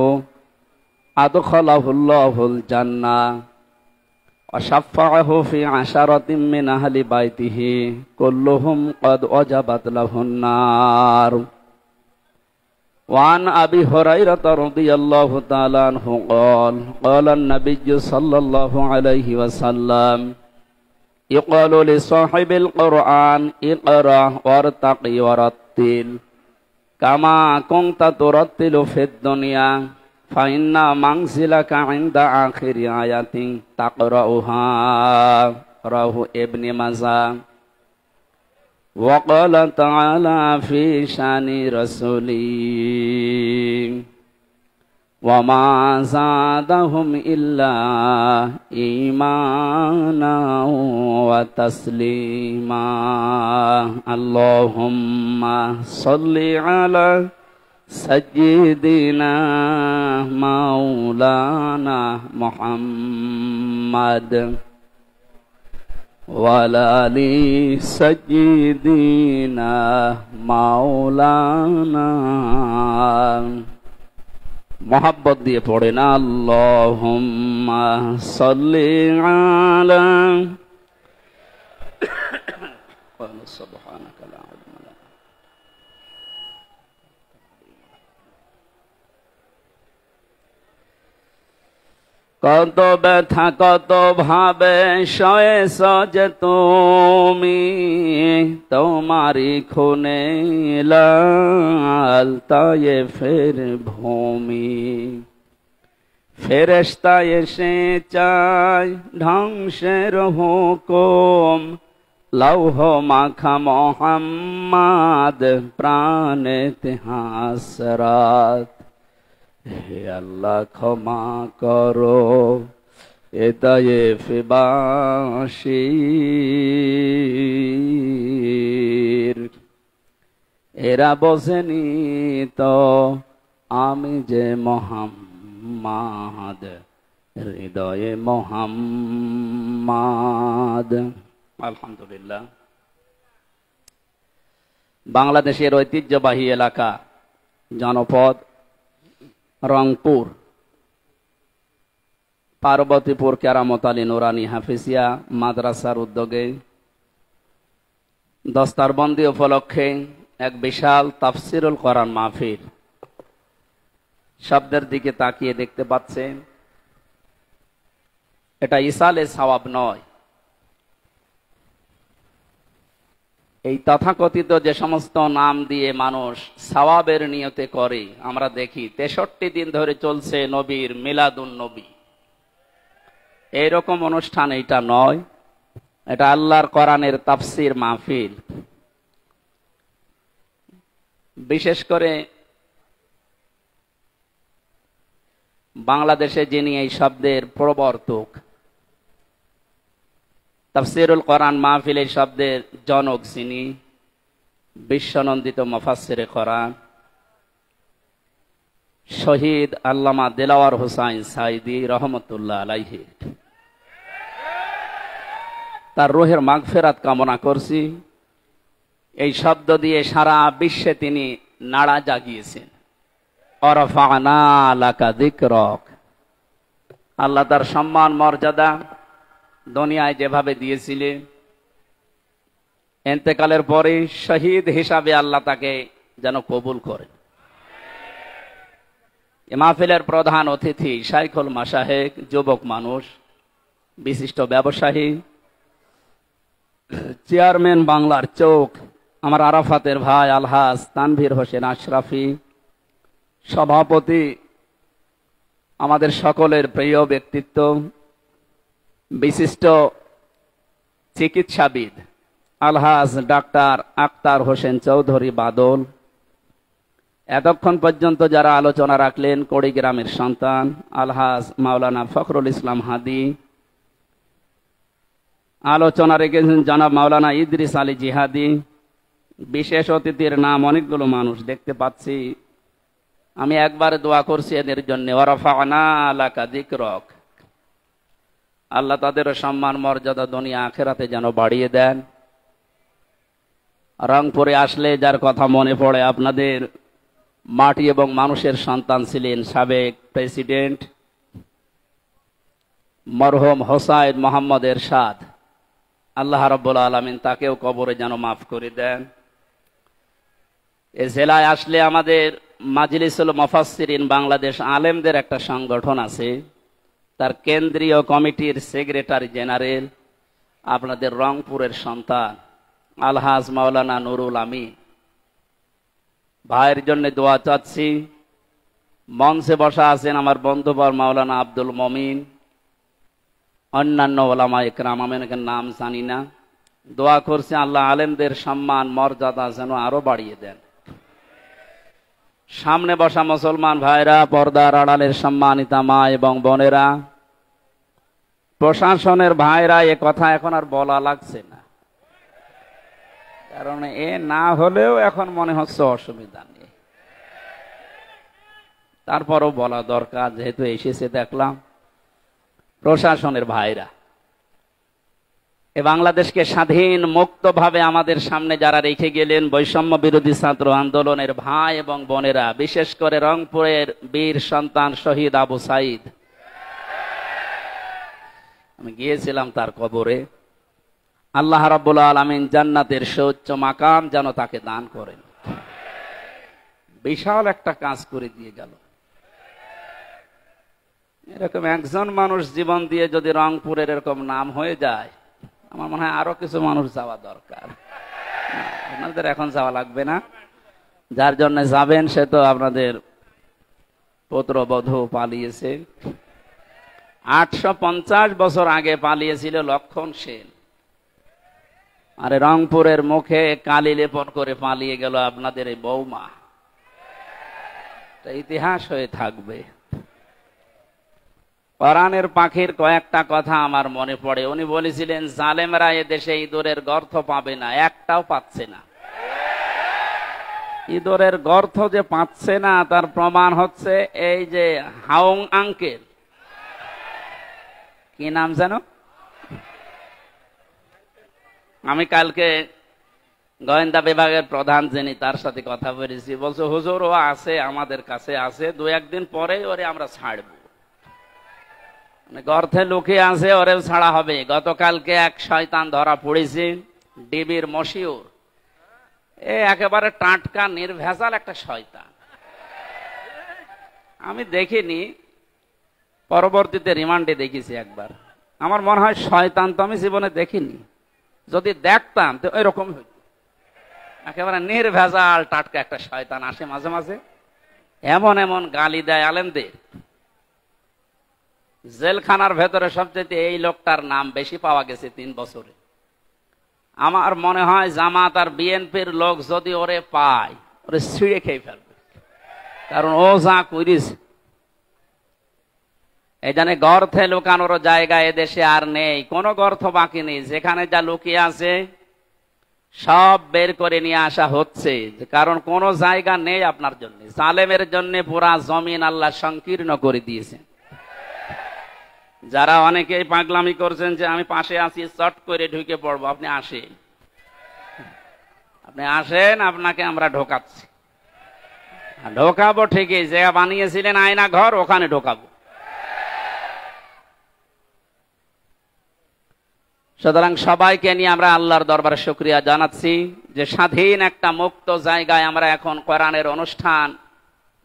أدخله الله الجنة وشفعه في 10 من أهل بيته كلهم قد وجبت له النار. وعن أبي هريرة رضي الله تعالى عنه قال قال النبي صلى الله عليه وسلم يقال لصاحب القرآن اقرأ وارتقي ورتل كما كنت ترتل في الدنيا فإن منزلك عند آخر آية تقرأها. رواه ابن ماجه. وقال تعالى في شان رسوله وما زادهم إلا إيمانا وتسليما. اللهم صل على سيدنا مولانا محمد وعلى آل سيدنا مولانا محبت দিয়ে পড়েন আল্লাহুম্মা সাল্লি আলা সুবহানাকা লা ইলমা লানা কত ব্যথা কত ভাবে সয়েছ যে তুমি, তোমারি খুনে লাল তায়েফের ভূমি। ফেরেশতা এসে চায় ধ্বংসের হুকুম, লৌহ মাখা মোহাম্মদ প্রাণেতে হাসরাত। হে আল্লাহ ক্ষমা করো এ তায়েফবাসীর, এরা বোঝেনি তো আমি যে মোহাম্মদ, হৃদয়ে মোহাম্মদ। আলহামদুলিল্লাহ। বাংলাদেশের ঐতিহ্যবাহী এলাকা জনপদ রংপুর, পার্বতীপুর কেরামত আলী নুরানি হাফিজিয়া মাদ্রাসার উদ্যোগে দস্তারবন্দি উপলক্ষে এক বিশাল তাফসিরুল কোরআন মাহফিল। শব্দের দিকে তাকিয়ে দেখতে পাচ্ছেন, এটা ইসালে সওয়াব নয়। এই তথাকথিত যে সমস্ত নাম দিয়ে মানুষ সওয়াবের নিয়তে করে, আমরা দেখি 63 দিন ধরে চলছে নবীর মিলাদুন নবী, এইরকম অনুষ্ঠান এটা নয়। এটা আল্লাহর কোরআনের তাফসির মাহফিল। বিশেষ করে বাংলাদেশে যিনি এই শব্দের প্রবর্তক, তাফসিরুল কোরআন মাহফিল এই শব্দের জনক যিনি, বিশ্বনন্দিত মুফাসসিরে কোরআন শহীদ আল্লামা দিলাওয়ার হোসাইন সাইদি রহমতুল্লাহ আলাইহি, তার রূহের মাগফিরাত কামনা করছি। এই শব্দ দিয়ে সারা বিশ্বে তিনি নাড়া জাগিয়েছেন। ওয়ারাফা'না লাকা যিকরাক, আল্লাহ তার সম্মান মর্যাদা দুনিয়ায় যেভাবে দিয়েছিলেন, ইন্তেকালের পরে শহীদ হিসাবে আল্লাহ তাকে যেন কবুল করে। এ মাহফিলের প্রধান অতিথি শাইখুল মাশায়েখ, যুবক মানুষ, বিশিষ্ট ব্যবসায়ী, চেয়ারম্যান বাংলার চোখ, আমার আরাফাতের ভাই আলহাজ তানভীর হোসেন আশরাফি, সভাপতি, আমাদের সকলের প্রিয় ব্যক্তিত্ব, বিশিষ্ট চিকিৎসাবিদ আলহাজ ডাক্তার আক্তার হোসেন চৌধুরী বাদল, এতক্ষণ পর্যন্ত যারা আলোচনা রাখলেন, কুড়িগ্রামের সন্তান আলহাজ মাওলানা ফখরুল ইসলাম হাদি, আলোচনা রেখেছেন জনাব মাওলানা ইদ্রিস আলী জিহাদি, বিশেষ অতিথির নাম অনেকগুলো মানুষ দেখতে পাচ্ছি। আমি একবার দোয়া করছি এদের জন্য, ওয়ারাফা'না লাকা যিকরাক, আল্লাহ তাদের সম্মান মর্যাদা দুনিয়া আখিরাতে যেন বাড়িয়ে দেন। রংপুরে আসলে যার কথা মনে পড়ে, আপনাদের মাটি এবং মানুষের সন্তান ছিলেন সাবেক প্রেসিডেন্ট মরহুম হোসাইন মোহাম্মদ এরশাদ, আল্লাহ রাব্বুল আলামিন তাকেও কবরে যেন মাফ করে দেন। এ জেলায় আসলে আমাদের মাজলিসুল মুফাসসিরিন বাংলাদেশ আলেমদের একটা সংগঠন আছে, তার কেন্দ্রীয় কমিটির সেক্রেটারি জেনারেল আপনাদের রংপুরের সন্তান আলহাজ মাওলানা নুরুল আমিন ভাইয়ের জন্য দোয়া চাচ্ছি। মঞ্চে বসা আছেন আমার বন্ধুবর মাওলানা আব্দুল মমিন, অন্যান্য ওলামা ইকরাম, আমি ওনাদের নাম জানি না। দোয়া করছি আল্লাহ আলেমদের সম্মান মর্যাদা যেন আরো বাড়িয়ে দেন। সামনে বসা মুসলমান ভাইরা, পর্দার আড়ালের সম্মানিতা মা এবং বোনেরা, প্রশাসনের ভাইরা, এ কথা এখন আর বলা লাগছে না, কারণ এ না হলেও এখন মনে হচ্ছে অসুবিধা নেই, তারপরও বলা দরকার, যেহেতু এসেছে দেখলাম। প্রশাসনের ভাইরা, এ বাংলাদেশকে স্বাধীন মুক্তভাবে আমাদের সামনে যারা রেখে গেলেন, বৈষম্য বিরোধী ছাত্র আন্দোলনের ভাই এবং বোনেরা, বিশেষ করে রংপুরের বীর সন্তান শহীদ আবু সাইদ, আমি গিয়েছিলাম তার কবরে। আল্লাহ রাব্বুল আলামিন জান্নাতের সর্বোচ্চ মাকাম যেন তাকে দান করেন। বিশাল একটা কাজ করে দিয়ে গেল। এরকম একজন মানুষ জীবন দিয়ে যদি রংপুরের এরকম নাম হয়ে যায়, আমার মনে হয় আরো কিছু মানুষ যাওয়া দরকার। আপনাদের এখন যাওয়া লাগবে না, যার জন্য যাবেন সে তো আপনাদের পুত্রবধূ পালিয়েছে। 850 বছর আগে পালিয়েছিল লক্ষণ সেন, আরে রংপুরের মুখে কালি লেপন করে পালিয়ে গেল আপনাদের এই বৌমা। ইতিহাস হয়ে থাকবে। কোরআনের পাখির কয়েকটা কথা আমার মনে পড়ে। উনি বলেছিলেন জালেমরা এদেশে ইঁদুরের গর্ত পাবে না, একটাও পাচ্ছে না। ইঁদুরের গর্ত যে পাচ্ছে না তার প্রমাণ হচ্ছে এই যে হাউং আঙ্কেল, কি নাম জানো, আমি কালকে গোয়েন্দা বিভাগের প্রধান যিনি তার সাথে কথা বলেছি, বলছে হুজুর ও আছে আমাদের কাছে আছে, 2-1 দিন পরেই ওরে আমরা ছাড়বো, গর্তে লুকিয়ে আছে, ওরে ছাড়া হবে। গতকালকে এক শয়তান ধরা পড়েছে, ডিবির মশিউর, একেবারে টাটকা নির্ভেজাল একটা শয়তান। আমি দেখিনি, পরবর্তীতে রিমান্ডে দেখেছি একবার। আমার মনে হয় শয়তান তো আমি জীবনে দেখিনি, যদি দেখতাম তো এরকম হইত। একেবারে নির্ভেজাল টাটকা একটা শয়তান আসে মাঝে মাঝে, এমন এমন গালি দেয় আলেমদের। জেলখানার ভেতরে সবচেয়ে এই লোকটার নাম বেশি পাওয়া গেছে 3 বছরে। আমার মনে হয় জামাত আর বিএনপির লোক যদি ওরে পায়, ওরে ছিঁড়ে খেয়ে ফেলবে, কারণ ও যা করিস। এই জন্য গর্তে লুকানোর জায়গা এদেশে আর নেই, কোনো গর্ত বাকি নেই। যেখানে যা লুকিয়ে আছে সব বের করে নিয়ে আসা হচ্ছে, কারণ কোনো জায়গা নেই আপনার জন্য। জালেমের জন্য পুরা জমিন আল্লাহ সংকীর্ণ করে দিয়েছে। যারা অনেকেই পাগলামি করছেন যে আমি পাশে আছি চট করে ঢুকে পড়বো, আপনি আসেন, আপনাকে আমরা ঢোকাচ্ছি। ঢোকাবো ঠিকই, যে বানিয়েছিলেন আয়না ঘর ওখানে ঢোকাবো। সুতরাং সবাইকে নিয়ে আমরা আল্লাহর দরবারে শুকরিয়া জানাচ্ছি যে স্বাধীন একটা মুক্ত জায়গায় আমরা এখন কোরআনের অনুষ্ঠান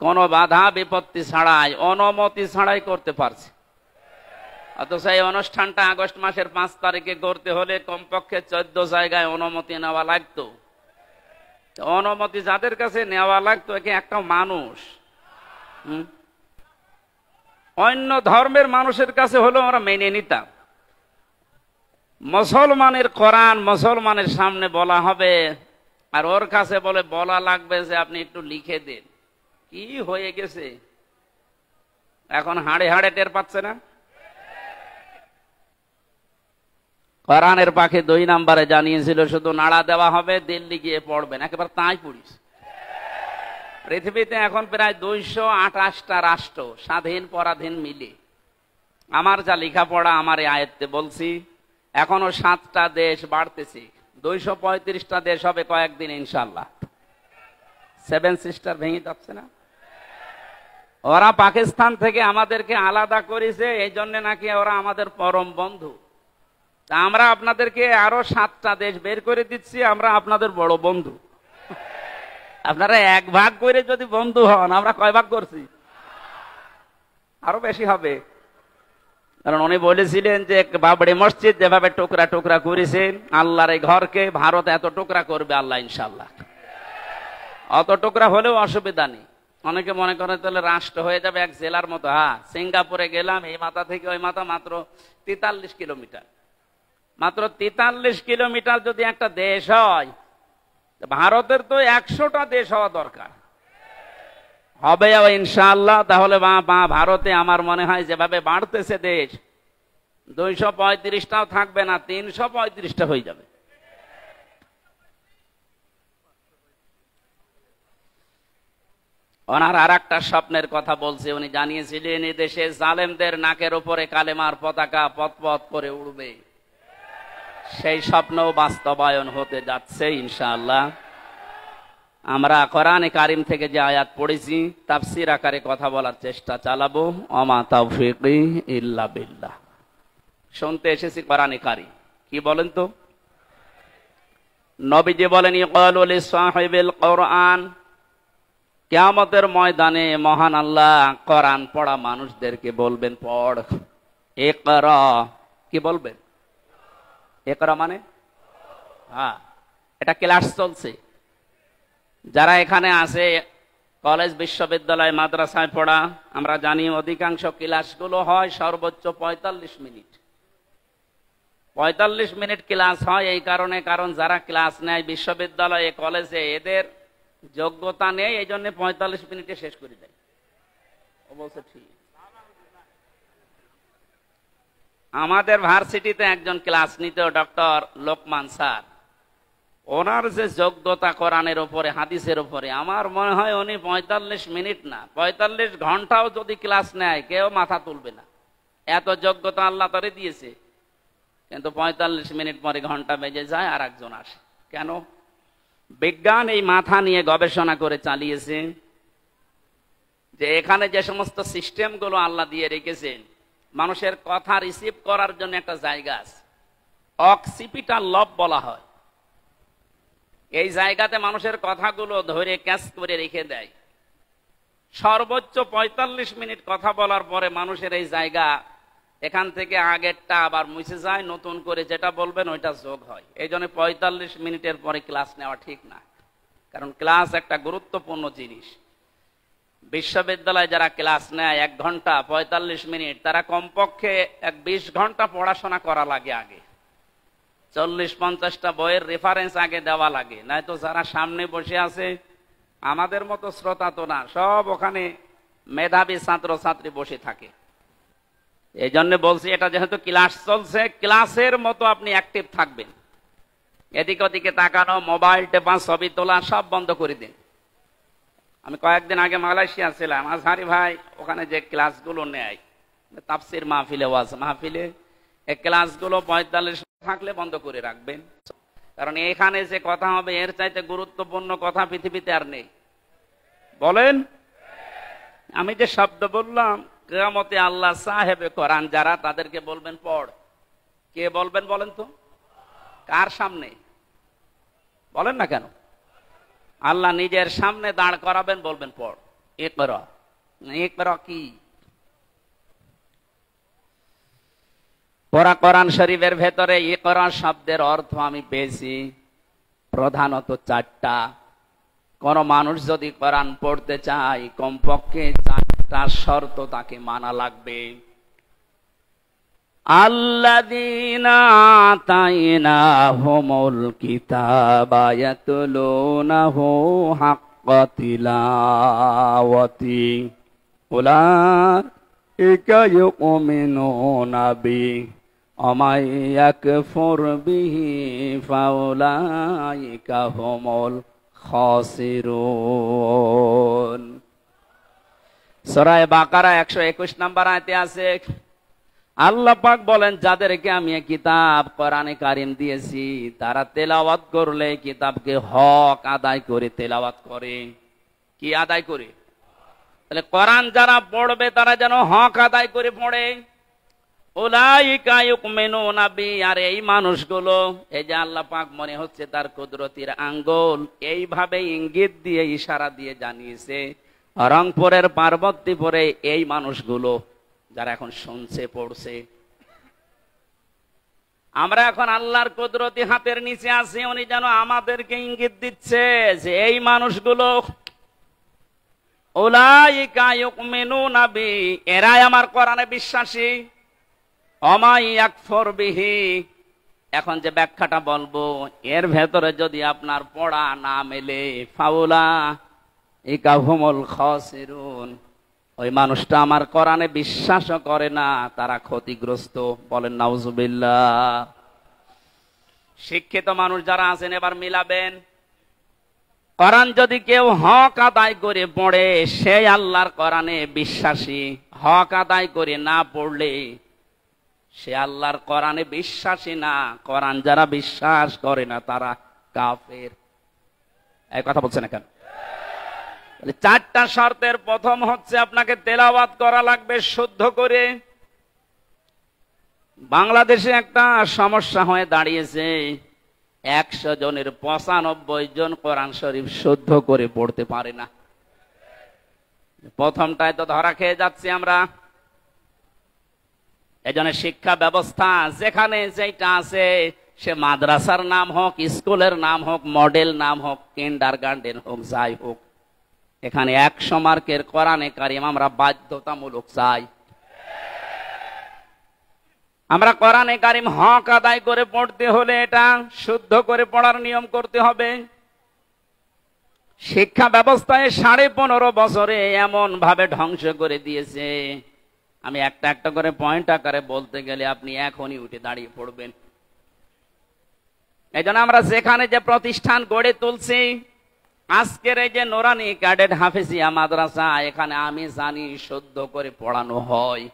কোনো বাধা বিপত্তি ছাড়াই, অনুমতি ছাড়াই করতে পারছি। অথচ এই অনুষ্ঠানটা আগস্ট মাসের 5 তারিখে করতে হলে কমপক্ষে 14 জায়গায় অনুমতি নেওয়া লাগতো। অনুমতি যাদের কাছে নেওয়া লাগতো একে একটা মানুষ, অন্য ধর্মের মানুষের কাছে হলেও আমরা মেনে নিতাম। মুসলমানের কোরআন মুসলমানের সামনে বলা হবে, আর ওর কাছে বলা লাগবে যে আপনি একটু লিখে দেন। কি হয়ে গেছে এখন, হাড়ে হাড়ে টের পাচ্ছে না। কোরআনের পাখি 2 নম্বরে জানিয়েছিল শুধু নাড়া দেওয়া হবে, দিল্লি গিয়ে পড়বেন। একেবারে তাই পড়িস। পৃথিবীতে এখন প্রায় 228টা রাষ্ট্র, স্বাধীন পরাধীন মিলে। আমার যা লেখাপড়া আমার এই আয়ত্তে বলছি, এখনো 7টা দেশ বাড়তেছে, 235টা দেশ হবে কয়েকদিন ইনশাল্লাহ। 7 সিস্টার ভেঙে যাচ্ছে না। ওরা পাকিস্তান থেকে আমাদেরকে আলাদা করেছে, এই জন্য নাকি ওরা আমাদের পরম বন্ধু। আমরা আপনাদেরকে আরো 7টা দেশ বের করে দিচ্ছি, আমরা আপনাদের বড় বন্ধু। আপনারা 1 ভাগ করে যদি বন্ধু হন, আমরা কয় ভাগ করছি? আরো বেশি হবে। কারণ উনি বলেছিলেন যে বাবরি মসজিদ যেভাবে টুকরা টুকরা করেছেন, আল্লাহর এই ঘরকে ভারত এত টুকরা করবে আল্লাহ ইনশাল্লাহ। অত টুকরা হলেও অসুবিধা নেই। অনেকে মনে করে তাহলে রাষ্ট্র হয়ে যাবে এক জেলার মতো। সিঙ্গাপুরে গেলাম, এই মাথা থেকে ওই মাথা মাত্র 43 কিলোমিটার। মাত্র 43 কিলোমিটার যদি একটা দেশ হয়, ভারতের তো 100টা দেশ হওয়া দরকার। হবে ইনশাআল্লাহ। তাহলে ভারতে আমার মনে হয় যেভাবে বাড়তেছে দেশ, 235টাও থাকবে না, 335টা হয়ে যাবে। ওনার আর একটা স্বপ্নের কথা বলছে। উনি জানিয়েছিলেন এই দেশে জালেমদের নাকের উপরে কালেমার পতাকা পথ করে উড়বে। সেই স্বপ্ন বাস্তবায়ন হতে যাচ্ছে ইনশাআল্লাহ। আমরা কোরআনে কারিম থেকে যে আয়াত পড়েছি তাফসীর আকারে কথা বলার চেষ্টা চালাবো। ওমা তাওফীকি ইল্লা বিল্লাহ। শুনতে এসেছি কোরআনে কারিম কি বলেন তো? নবীজি বলেন ইকালু লিসাহিবিল কোরআন, কিয়ামতের ময়দানে মহান আল্লাহ কোরআন পড়া মানুষদেরকে বলবেন, পড়, ইকরা। কি বলবেন? ইকরা মানে হ্যাঁ, এটা ক্লাস চলছে। যারা এখানে আছে কলেজ, বিশ্ববিদ্যালয়, মাদ্রাসায় পড়া, আমরা জানি অধিকাংশ ক্লাসগুলো হয় সর্বোচ্চ 45 মিনিট। 45 মিনিট ক্লাস হয় এই কারণে, কারণ যারা ক্লাস নেয় বিশ্ববিদ্যালয়ে, কলেজে, এদের যোগ্যতা নেই, এই জন্য 45 মিনিটে শেষ করে দেয়। ও বলছে ঠিক। আমাদের ভার্সিটিতে একজন ক্লাস নিত, ডক্টর লোকমান স্যার। ওনার যে যোগ্যতা কোরআনের উপরে, হাদিসের উপরে, আমার মনে হয় উনি 45 মিনিট না, 45 ঘন্টাও যদি ক্লাস নেয় কেউ মাথা তুলবে না, এত যোগ্যতা আল্লাহ তারে দিয়েছে। কিন্তু 45 মিনিট পরে ঘন্টা বেজে যায়, আর একজন আসে। কেন? বিজ্ঞান এই মাথা নিয়ে গবেষণা করে চালিয়েছে যে এখানে যে সমস্ত সিস্টেমগুলো আল্লাহ দিয়ে রেখেছেন, মানুষের কথা রিসিভ করার জন্য একটা জায়গা আছে, অক্সিপিটাল লব বলা হয়। এই জায়গাতে মানুষের কথাগুলো ধরে ক্যাচ করে রেখে দেয়। সর্বোচ্চ 45 মিনিট কথা বলার পরে মানুষের এই জায়গা, এখান থেকে আগেরটা আবার মুছে যায়, নতুন করে যেটা বলবেন ওইটা যোগ হয়। এই জন্য 45 মিনিটের পরে ক্লাস নেওয়া ঠিক না, কারণ ক্লাস একটা গুরুত্বপূর্ণ জিনিস। বিশ্ববিদ্যালয়ে যারা ক্লাস নেয় 1 ঘন্টা 45 মিনিট, তারা কমপক্ষে 20 ঘন্টা পড়াশোনা করা লাগে। আগে 40-50টা বইয়ের রেফারেন্স আগে দেওয়া লাগে, নয়তো যারা সামনে বসে আছে আমাদের মতো শ্রোতা তো না, সব ওখানে মেধাবী ছাত্র ছাত্রী বসে থাকে। এই জন্য বলছি, এটা যেহেতু ক্লাস চলছে, ক্লাসের মতো আপনি অ্যাক্টিভ থাকবেন। এদিক ওদিকে তাকানো, মোবাইল টেপা, ছবি তোলা সব বন্ধ করে দিন। আমি কয়েকদিন আগে মালয়েশিয়া ছিলাম, আজহারি ভাই ওখানে যে ক্লাসগুলো নেয়, তাফসির মাহফিলে, ওয়াজ মাহফিলে, এই ক্লাসগুলো 45 থাকলে বন্ধ করে রাখবেন, কারণ এখানে যে কথা হবে এর চাইতে গুরুত্বপূর্ণ কথা পৃথিবীতে আর নেই। বলেন, আমি যে শব্দ বললাম, কিয়ামতে আল্লাহ সাহেবে কোরআন যারা, তাদেরকে বলবেন পড়। কে বলবেন বলেন তো? কার সামনে বলেন না কেন? আল্লাহ নিজের সামনে দাঁড় করাবেন, বলবেন পড়, ইকরা। ইকরা কি? কোরআন শরীফের ভেতরে ইকরা শব্দের অর্থ আমি পেয়েছি প্রধানত 4টা। কোন মানুষ যদি কোরআন পড়তে চায়, কমপক্ষে 4টা শর্ত তাকে মানা লাগবে। আল্লাযীনা আতাইনাহুমুল কিতাবা ইয়াতলুনাহু হাক্কা তিলাওয়াতি উলাইকা ইউমিনুনা বিহি ওয়া মান ইয়াকফুর বিহি ফাউলাইকা হুমুল খাসিরুন। সূরা বাকারা 121 নম্বর আয়াতে আছে, আল্লাহ পাক বলেন, যাদেরকে আমি কিতাব কোরআনে কারিম দিয়েছি, তারা তেলাওয়াত করলে কিতাবকে হক আদায় করে তেলাওয়াত করে। কি আদায় করে? তাহলে কোরআন যারা পড়বে তারা যেন হক আদায় করে পড়ে। উলাইকা ইউমিনুনা বি, আর এই মানুষগুলো, এই যে আল্লাহ পাক মনে হচ্ছে তার কুদরতির আঙ্গুল এইভাবে ইঙ্গিত দিয়ে, ইশারা দিয়ে জানিয়েছে, রংপুরের পার্বতীপুরে এই মানুষগুলো যারা এখন শুনছে, পড়ছে, আমরা এখন আল্লাহর কুদরতি হাতের নিচে আছি, উনি যেন আমাদেরকে ইঙ্গিত দিচ্ছে যে এই মানুষগুলো, উলাইকা ইউমিনুনা বি, এরাই আমার কোরআনে বিশ্বাসী। ওয়া মান ইয়াকফুর বিহি, এখন যে ব্যাখ্যাটা বলবো এর ভেতরে যদি আপনার পড়া না মেলে, ফাউলাইকা হুমুল খাসিরুন, ওই মানুষটা আমার কোরআনে বিশ্বাসও করে না, তারা ক্ষতিগ্রস্ত। বলেন নাউজুবিল্লাহ। শিক্ষিত মানুষ যারা আছেন এবার মিলাবেন, কোরআন যদি কেউ হক আদায় করে পড়ে, সে আল্লাহর কোরআনে বিশ্বাসী। হক আদায় করে না পড়লে সে আল্লাহর কোরআনে বিশ্বাসী না। কোরআন যারা বিশ্বাস করে না তারা কাফের। এই কথা বলছে না কেন? 4টা শর্তের প্রথম হচ্ছে আপনাকে তেলাওয়াত করা লাগবে শুদ্ধ করে। বাংলাদেশে একটা সমস্যা হয়ে দাঁড়িয়েছে, 100 জনের 95 জন কোরআন শরীফ শুদ্ধ করে পড়তে পারে না। প্রথমটায় তো ধরা খেয়ে যাচ্ছি আমরা। এজন্য শিক্ষা ব্যবস্থা যেখানে যেটা আছে, সে মাদ্রাসার নাম হোক, স্কুলের নাম হোক, মডেল নাম হোক, কিন্ডারগার্টেন হোক, যাই হোক, এখানে 100 মার্কের কোরআনে কারিম আমরা বাধ্যতামূলক চাই। আমরা কোরআনে কারিম হক আদায় করে পড়তে হলে এটা শুদ্ধ করে পড়ার নিয়ম করতে হবে। শিক্ষা ব্যবস্থায় 15.5 বছরে এমন ভাবে ধ্বংস করে দিয়েছে, আমি একটা একটা করে পয়েন্ট আকারে বলতে গেলে আপনি এখনই উঠে দাঁড়িয়ে পড়বেন। এই জন্য আমরা যেখানে যে প্রতিষ্ঠান গড়ে তুলছি, আজকের এই যে নোরানি ক্যাডেট হাফেজিয়া মাদ্রাসা, এখানে আমি জানি শুদ্ধ করে পড়ানো হয়।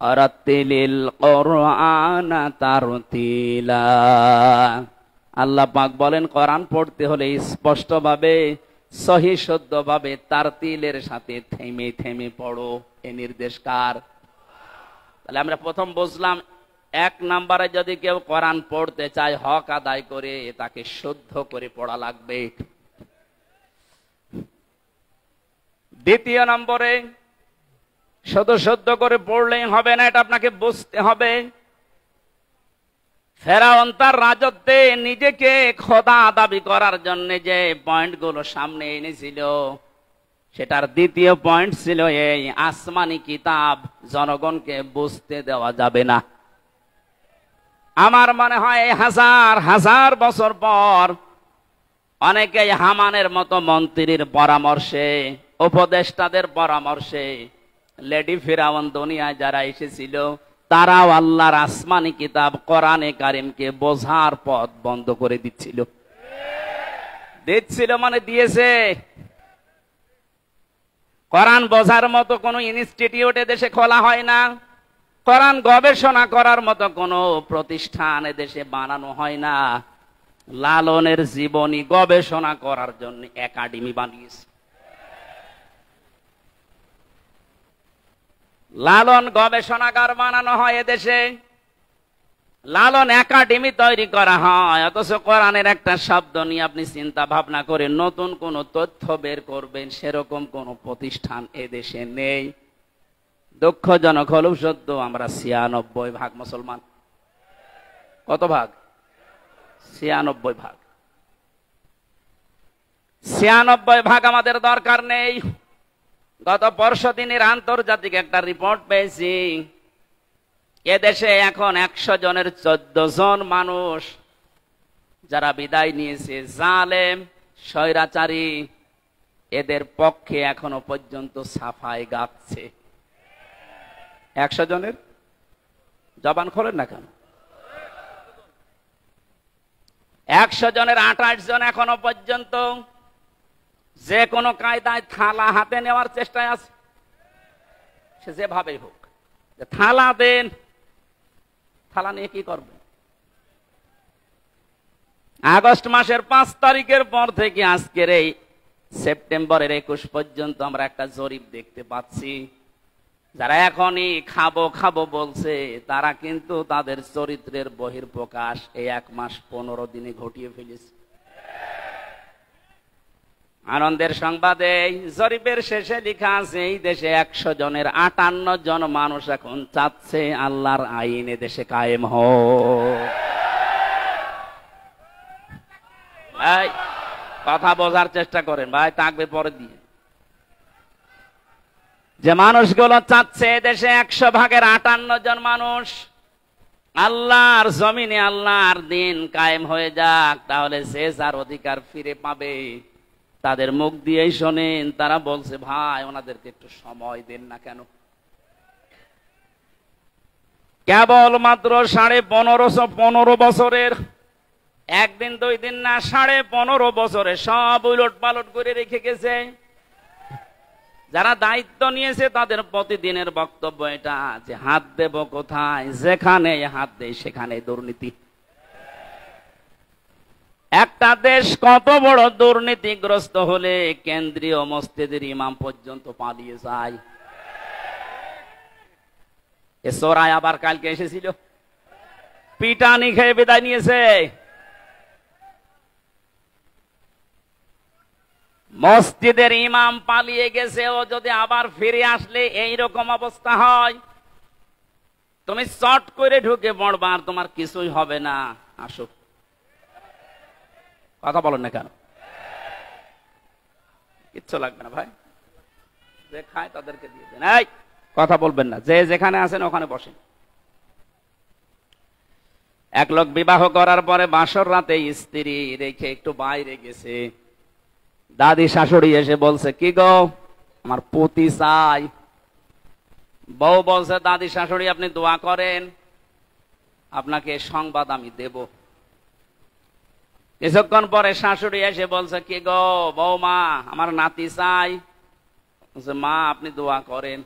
আরাতিলিল কোরআন তারতিলা, আল্লাহ পাক বলেন কোরআন পড়তে হলে স্পষ্টভাবে, সহি শুদ্ধভাবে, তারতিলের সাথে থেমে থেমে পড়ো। এ নির্দেশ কার? তাহলে আমরা প্রথম বুঝলাম, 1 নম্বরে যদি কেউ কোরআন পড়তে চায় হক আদায় করে, তাকে শুদ্ধ করে পড়া লাগবে। 2 নম্বরে শুধু শুদ্ধ করে পড়লেই হবে না, এটা আপনাকে বুঝতে হবে। ফেরাউন তার রাজত্বে নিজেকে খোদা দাবি করার জন্য যে পয়েন্টগুলো সামনে এনেছিল, সেটার 2য় পয়েন্ট ছিল এই, আসমানি কিতাব জনগণকে বুঝতে দেওয়া যাবে না। আমার মনে হয় 1000 বছর পর অনেকেই হামানের মতো মন্ত্রীর পরামর্শে, উপদেষ্টাদের পরামর্শে, লেডি ফিরাউন দুনিয়ায় যারা এসেছিল, তারাও আল্লাহর আসমানি কিতাব কোরআনে কারিমকে বোঝার পথ বন্ধ করে দিচ্ছিল। মানে দিয়েছে। কোরআন বোঝার মতো কোন ইনস্টিটিউট দেশে খোলা হয় না, কোরআন গবেষণা করার মতো কোন প্রতিষ্ঠান দেশে বানানো হয় না। লালনের জীবনী গবেষণা করার জন্য একাডেমি বানিয়েছে। লালন গবেষণাগার বানানো হয় এদেশে, লালন একাডেমি তৈরি করা হয়, অথচ কোরআনের একটা শব্দ নিয়ে আপনি চিন্তা ভাবনা করে নতুন কোন তথ্য বের করবেন, সেরকম কোন প্রতিষ্ঠান এদেশে নেই। দুঃখজনক হলেও সত্য, আমরা 96% মুসলমান। কত ভাগ? 96%। 96% আমাদের দরকার নেই। গত পরশুদিনের আন্তর্জাতিক একটা রিপোর্ট পেয়েছি, এদেশে এখন 100 জনের 14 জন মানুষ যারা বিদায় নিয়েছে, জালেম স্বৈরাচারী, এদের পক্ষে এখনো পর্যন্ত সাফাই গাচ্ছে। 100 জনের জবান খোলেন না কেন? 100 জনের 28 জন এখনো পর্যন্ত যে কোনো কায়দায় থালা হাতে নেওয়ার চেষ্টায় আছে। সে যেভাবেই হোক, থালা দেন, থালা নিয়ে কি করবেন? আগস্ট মাসের 5 তারিখের পর থেকে আজকের এই সেপ্টেম্বরের 21 পর্যন্ত আমরা একটা জরিপ দেখতে পাচ্ছি, যারা এখনই খাবো খাবো বলছে, তারা কিন্তু তাদের চরিত্রের বহিঃপ্রকাশ এই 1 মাস 15 দিনে ঘটিয়ে ফেলেছে। আনন্দের সংবাদে জরিপের শেষে লেখা আছে, এই দেশে 100 জনের 58 জন মানুষ এখন চাচ্ছে আল্লাহর আইন দেশে কায়েম হোক। ভাই কথা বোঝার চেষ্টা করেন ভাই, তাকবে পরে দিয়ে। যে মানুষগুলো চাচ্ছে দেশে 100 ভাগের 58 জন মানুষ আল্লাহর জমিনে আল্লাহর দিন কায়েম হয়ে যাক, তাহলে সে যার অধিকার ফিরে পাবে। তাদের মুখ দিয়েই শোনেন, তারা বলছে ভাই ওনাদেরকে একটু সময় দেন না কেন? কেবল মাত্র 15 বছরের, একদিন 2 দিন না, 15.5 বছরে সব উলট পালট করে রেখে গেছে। যারা দায়িত্ব নিয়েছে তাদের প্রতিদিনের বক্তব্য এটা যে হাত দেব কোথায়, যেখানে হাত দেয় সেখানে দুর্নীতি। একটা দেশ কত বড় দুর্নীতিগ্রস্ত হলে কেন্দ্রীয় মসজিদের ইমাম পর্যন্ত পালিয়ে যায়। এ চোরাই আবার কালকে এসেছিল, পিটানি খেয়ে বিদায় নিয়েছে। মসজিদের ইমাম পালিয়ে গেছে, ও যদি আবার ফিরে আসলে এই রকম অবস্থা হয়, তুমি চট করে ঢুকে পড়বা, আর তোমার কিছুই হবে না। আসো, কথা বলেন না কেন? কিচ্ছু লাগবে না ভাই, যে খায় তাদেরকে দিয়ে দেন। এই কথা বলবেন না, যে যেখানে আছেন ওখানে বসেন। এক লোক বিবাহ করার পরে বাসর রাতে স্ত্রী রেখে একটু বাইরে গেছে। দাদি শাশুড়ি এসে বলছে, কি গো, আমার পতি চাই। বউ বলছে, দাদি শাশুড়ি আপনি দোয়া করেন, আপনাকে সংবাদ আমি দেব। কিছুক্ষণ পরে শাশুড়ি এসে বলছে, কি গো বৌমা, আমার নাতি চাই। বলছে, মা আপনি দোয়া করেন।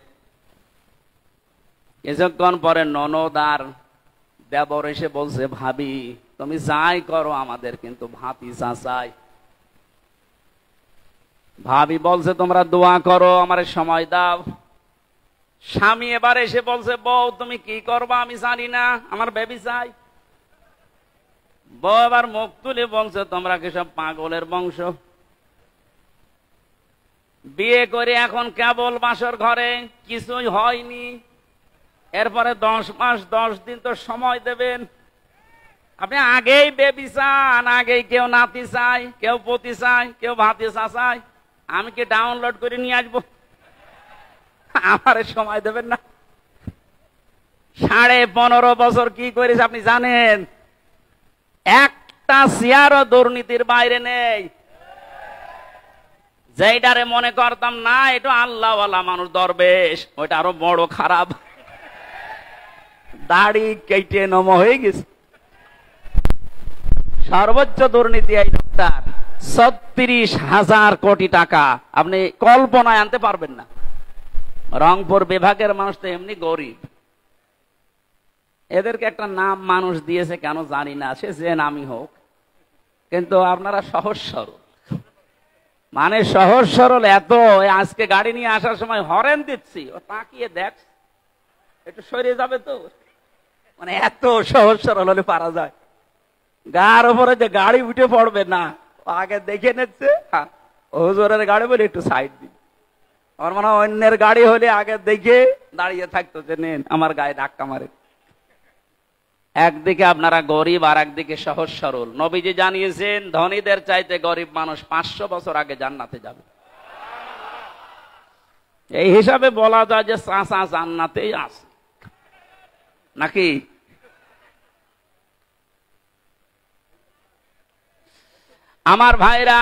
কিছুক্ষণ পরে ননদ আর দেবর এসে বলছে, ভাবি তুমি যাই করো আমাদের কিন্তু ভাতিজা চাই। ভাবি বলছে, তোমরা দোয়া করো, আমার সময় দাও। স্বামী এবার এসে বলছে, বউ তুমি কি করবা আমি জানি না, আমার বেবি চাই। বউ এবার মুখ তুলে বলছে, তোমরা কি সব পাগলের বংশ? বিয়ে করে এখন কেবল বাসর ঘরে, কিছুই হয়নি, এরপরে 10 মাস 10 দিন তো সময় দেবেন। আপনি আগেই বেবি চান, আগেই কেউ নাতি চাই, কেউ পতি চাই, কেউ ভাতিজা চাই। আমি কি ডাউনলোড করে নিয়ে আসবো? আমার সময় দেবেন না? 15.5 বছর কি করেছে আপনি জানেন? একটা চেয়ারও দুর্নীতির বাইরে নেই। যেটারে মনে করতাম না এটা আল্লাহওয়ালা মানুষ দরবেশ, ওইটা আরো বড় খারাপ। দাড়ি কেটে নম হয়ে গেছে। সর্বোচ্চ দুর্নীতি এই লোকটার 36,000 কোটি টাকা, আপনি কল্পনায় আনতে পারবেন না। রংপুর বিভাগের মানুষ তো এমনি গরিব, এদেরকে একটা নাম মানুষ দিয়েছে কেন জানি না, সে যে নামই হোক, কিন্তু আপনারা সহজ সরল, মানে সহজ সরল এত। আজকে গাড়ি নিয়ে আসার সময় হরেন দিচ্ছি, ও তাকিয়ে দেখ একটু সরিয়ে যাবে তো, মানে এত সহজ সরল হলে পারা যায়। গার উপরে যে গাড়ি উঠে পড়বে না, আগে দেখে নিচ্ছে, হুজুরের গাড়ি বলে একটু সাইড দিন। আমার মনে হয় অন্যের গাড়ি হলে আগে দেখে দাঁড়িয়ে থাকতো যে নেন আমার গায়ে ধাক্কা মারে। একদিকে আপনারা গরিব আর একদিকে সহজ সরল। নবীজি জানিয়েছেন ধনীদের চাইতে গরিব মানুষ 500 বছর আগে জান্নাতে যাবে। এই হিসাবে বলা যায় যে চাচা জান্নাতেই আছে নাকি? আমার ভাইরা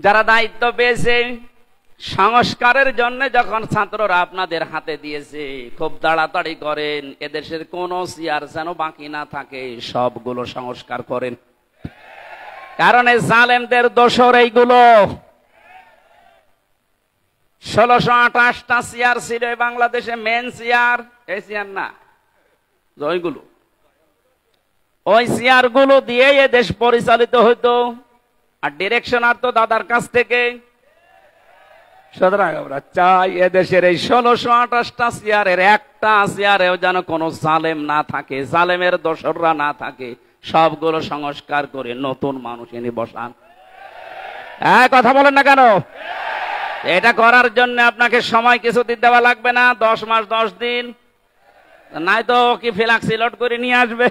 যারা দায়িত্ব পেয়েছে সংস্কারের জন্য, যখন ছাত্ররা আপনাদের হাতে দিয়েছে, খুব তাড়াতাড়ি করেন, এদেশের কোন চেয়ার যেন বাকি না থাকে, সবগুলো সংস্কার করেন। কারণ এই জালেমদের দোসর এইগুলো। 1628টা চেয়ার ছিল বাংলাদেশে, মেন চেয়ার, এই চেয়ার না, ওইগুলো, ওই চেয়ার গুলো দিয়ে এ দেশ পরিচালিত হইতো, আর ডিরেকশন আর তো দাদার কাছ থেকে। সুতরাং আমরা চাই এদেশের এই 1628টা চেয়ারের একটা চেয়ারেও যেন কোনো জালেম না থাকে, জালেমের দোসররা না থাকে, সবগুলো সংস্কার করে নতুন মানুষ এনে বসান। হ্যাঁ, কথা বলেন না কেন? এটা করার জন্য আপনাকে সময় কিছুদিন দেওয়া লাগবে না, 10 মাস 10 দিন, নাই তো কি ফ্লাক্সি লোড করে নিয়ে আসবে।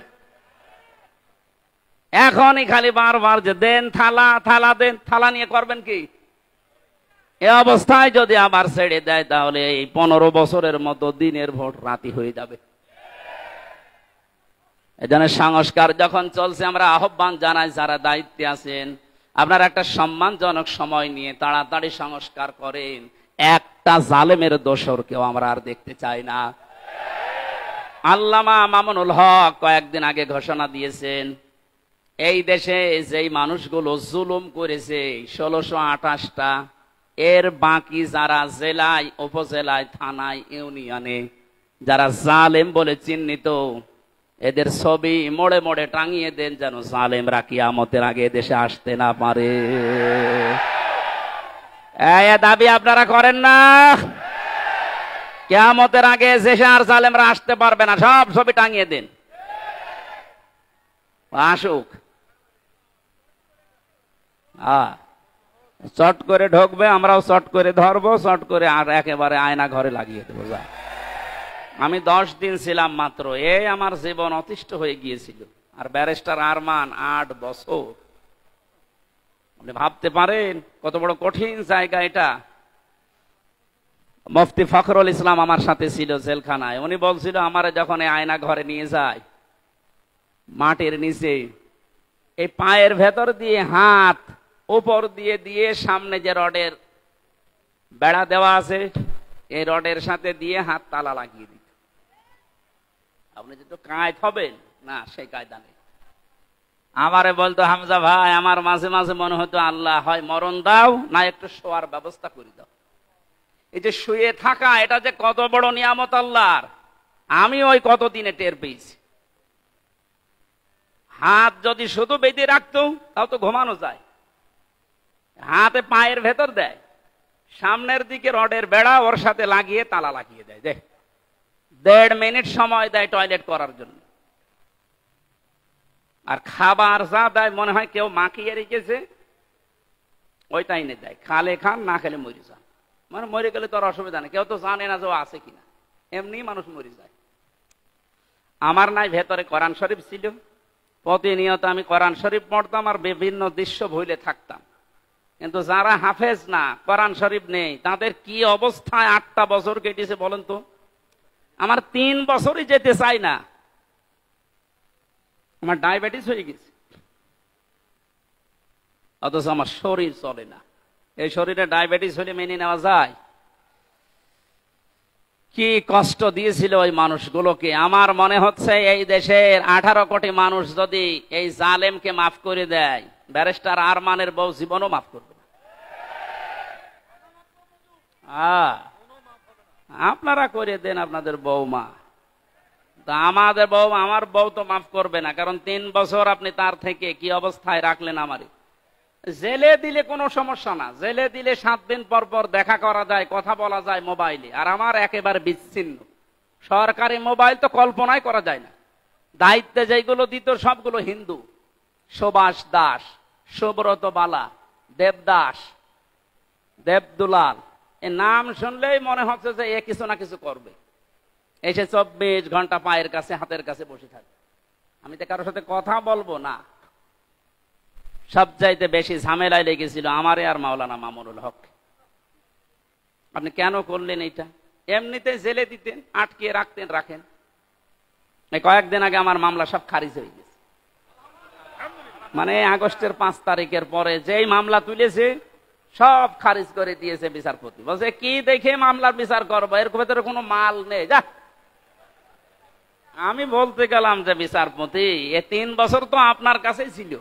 এখনই খালি বারবার যে দেন থালা, থালা দেন, থালা নিয়ে করবেন কি? এ অবস্থায় যদি আবার ছেড়ে দেয় তাহলে এই 15 বছরের মতো দিনের ভোট রাতি হয়ে যাবে। এজন্য সংস্কার যখন চলছে, আমরা আহ্বান জানাই যারা দায়িত্বে আছেন, আপনারা একটা সম্মানজনক সময় নিয়ে তাড়াতাড়ি সংস্কার করেন। একটা জালেমের দোসরকেও আমরা আর দেখতে চাই না। আল্লামা মামুনুল হক কয়েকদিন আগে ঘোষণা দিয়েছেন, এই দেশে যেই মানুষগুলো জুলুম করেছে 1628টা, এর বাকি যারা জেলায়, উপজেলায়, থানায়, ইউনিয়নে যারা জালেম বলে চিহ্নিত, এদের ছবি মোড়ে মোড়ে টাঙিয়ে দেন, যেন জালেমরা কিয়ামতের আগে দেশে আসতে না পারে। এই দাবি আপনারা করেন না? কিয়ামতের আগে দেশে আর জালেমরা আসতে পারবে না, সব ছবি টাঙিয়ে দেন, আসুক। চট করে ঢুকবে, আমরাও চট করে ধরবো, চট করে আর একেবারে আয়না ঘরে লাগিয়ে দেবো। যা, আমি 10 দিন ছিলাম মাত্র, এই আমার জীবন অতিষ্ঠ হয়ে গিয়েছিল। আর ব্যারিস্টার আরমান 8 বছর। আপনি ভাবতে পারেন কত বড় কঠিন জায়গা এটা। মুফতি ফখরুল ইসলাম আমার সাথে ছিল জেলখানায়। উনি বলছিল আমার যখন এই আয়না ঘরে নিয়ে যায়, মাটির নিচে এই পায়ের ভেতর দিয়ে হাত উপর দিয়ে দিয়ে সামনে যে রডের বেড়া দেওয়া আছে, এই রডের সাথে দিয়ে হাত তালা লাগিয়ে দিত। আপনি যেহেতু কায়দ হবেন না, সেই কায়দা নেই। আমারে বলতো, হামজা ভাই, আমার মাঝে মাঝে মনে হতো আল্লাহ হয় মরণ দাও, না একটু শোয়ার ব্যবস্থা করে দাও। এই যে শুয়ে থাকা, এটা যে কত বড় নিয়ামত আল্লাহর, আমি ওই কতদিনে টের পেয়েছি। হাত যদি শুধু বেঁধে রাখতো তাও তো ঘুমানো যায়। হাতে পায়ের ভেতর দেয়, সামনের দিকে রডের বেড়া ওর সাথে লাগিয়ে তালা লাগিয়ে দেয়। দেখ, 1.5 মিনিট সময় দেয় টয়লেট করার জন্য। আর খাবার যা দেয় মনে হয় কেউ মাখিয়ে রেখেছে, ওইটা এনে দেয়। খালে খান, না খেলে মরে যান। মানে মরে গেলে তো আর অসুবিধা নেই, কেউ তো জানে না যে ও আছে কিনা, এমনি মানুষ মরে যায়। আমার নাই ভেতরে কোরআন শরীফ ছিল, প্রতিনিয়ত আমি কোরআন শরীফ পড়তাম আর বিভিন্ন দৃশ্য ভুলে থাকতাম। কিন্তু যারা হাফেজ না, কোরআন শরীফ নেই, তাদের কি অবস্থায় 8টা বছর কেটেছে বলেন তো। আমার 3 বছরই যেতে চাই না, আমার ডায়াবেটিস হয়ে গেছে, অথচ আমার শরীর চলে না। এই শরীরে ডায়াবেটিস হলে মেনে নেওয়া যায়? কি কষ্ট দিয়েছিল ওই মানুষগুলোকে। আমার মনে হচ্ছে এই দেশের 18 কোটি মানুষ যদি এই জালেমকে মাফ করে দেয়, ব্যারিস্টার আরমানের বউ জীবনও মাফ করবে। আপনারা করে দেন আপনাদের বৌমা, তা আমাদের বউ, আমার বউ তো মাফ করবে না। কারণ 3 বছর আপনি তার থেকে কি অবস্থায় রাখলেন আমারে। জেলে দিলে কোনো সমস্যা না, জেলে দিলে 7 দিন পর পর দেখা করা যায়, কথা বলা যায় মোবাইলে। আর আমার একেবারে বিচ্ছিন্ন, সরকারি মোবাইল তো কল্পনাই করা যায় না। দায়িত্বে যেগুলো দিত সবগুলো হিন্দু, সুভাষ দাস, সুব্রত বালা, দেবদাস, দেবদুলাল, এই নাম শুনলেই মনে হচ্ছে যে এ কিছু না কিছু করবে। এসে 24 ঘন্টা পায়ের কাছে হাতের কাছে বসে থাকে। আমি তো কারোর সাথে কথা বলবো না। সবচাইতে বেশি ঝামেলায় লেগেছিল আমারে আর মাওলানা মামুনুল হক। আপনি কেন করলেন এটা? এমনিতে জেলে দিতেন, আটকিয়ে রাখতেন, রাখেন। এই কয়েকদিন আগে আমার মামলা সব খারিজ হয়ে গেছে। মানে আগস্টের 5 তারিখের পরে যেই মামলা তুলেছে সব খারিজ করে দিয়েছে বিচারপতি। বলছে কি দেখে মামলার বিচার করবো, এর ভেতরে কোনো মাল নেই, যা। আমি বলতে গেলাম যে বিচারপতি, এ 3 বছর তো আপনার কাছেই ছিল,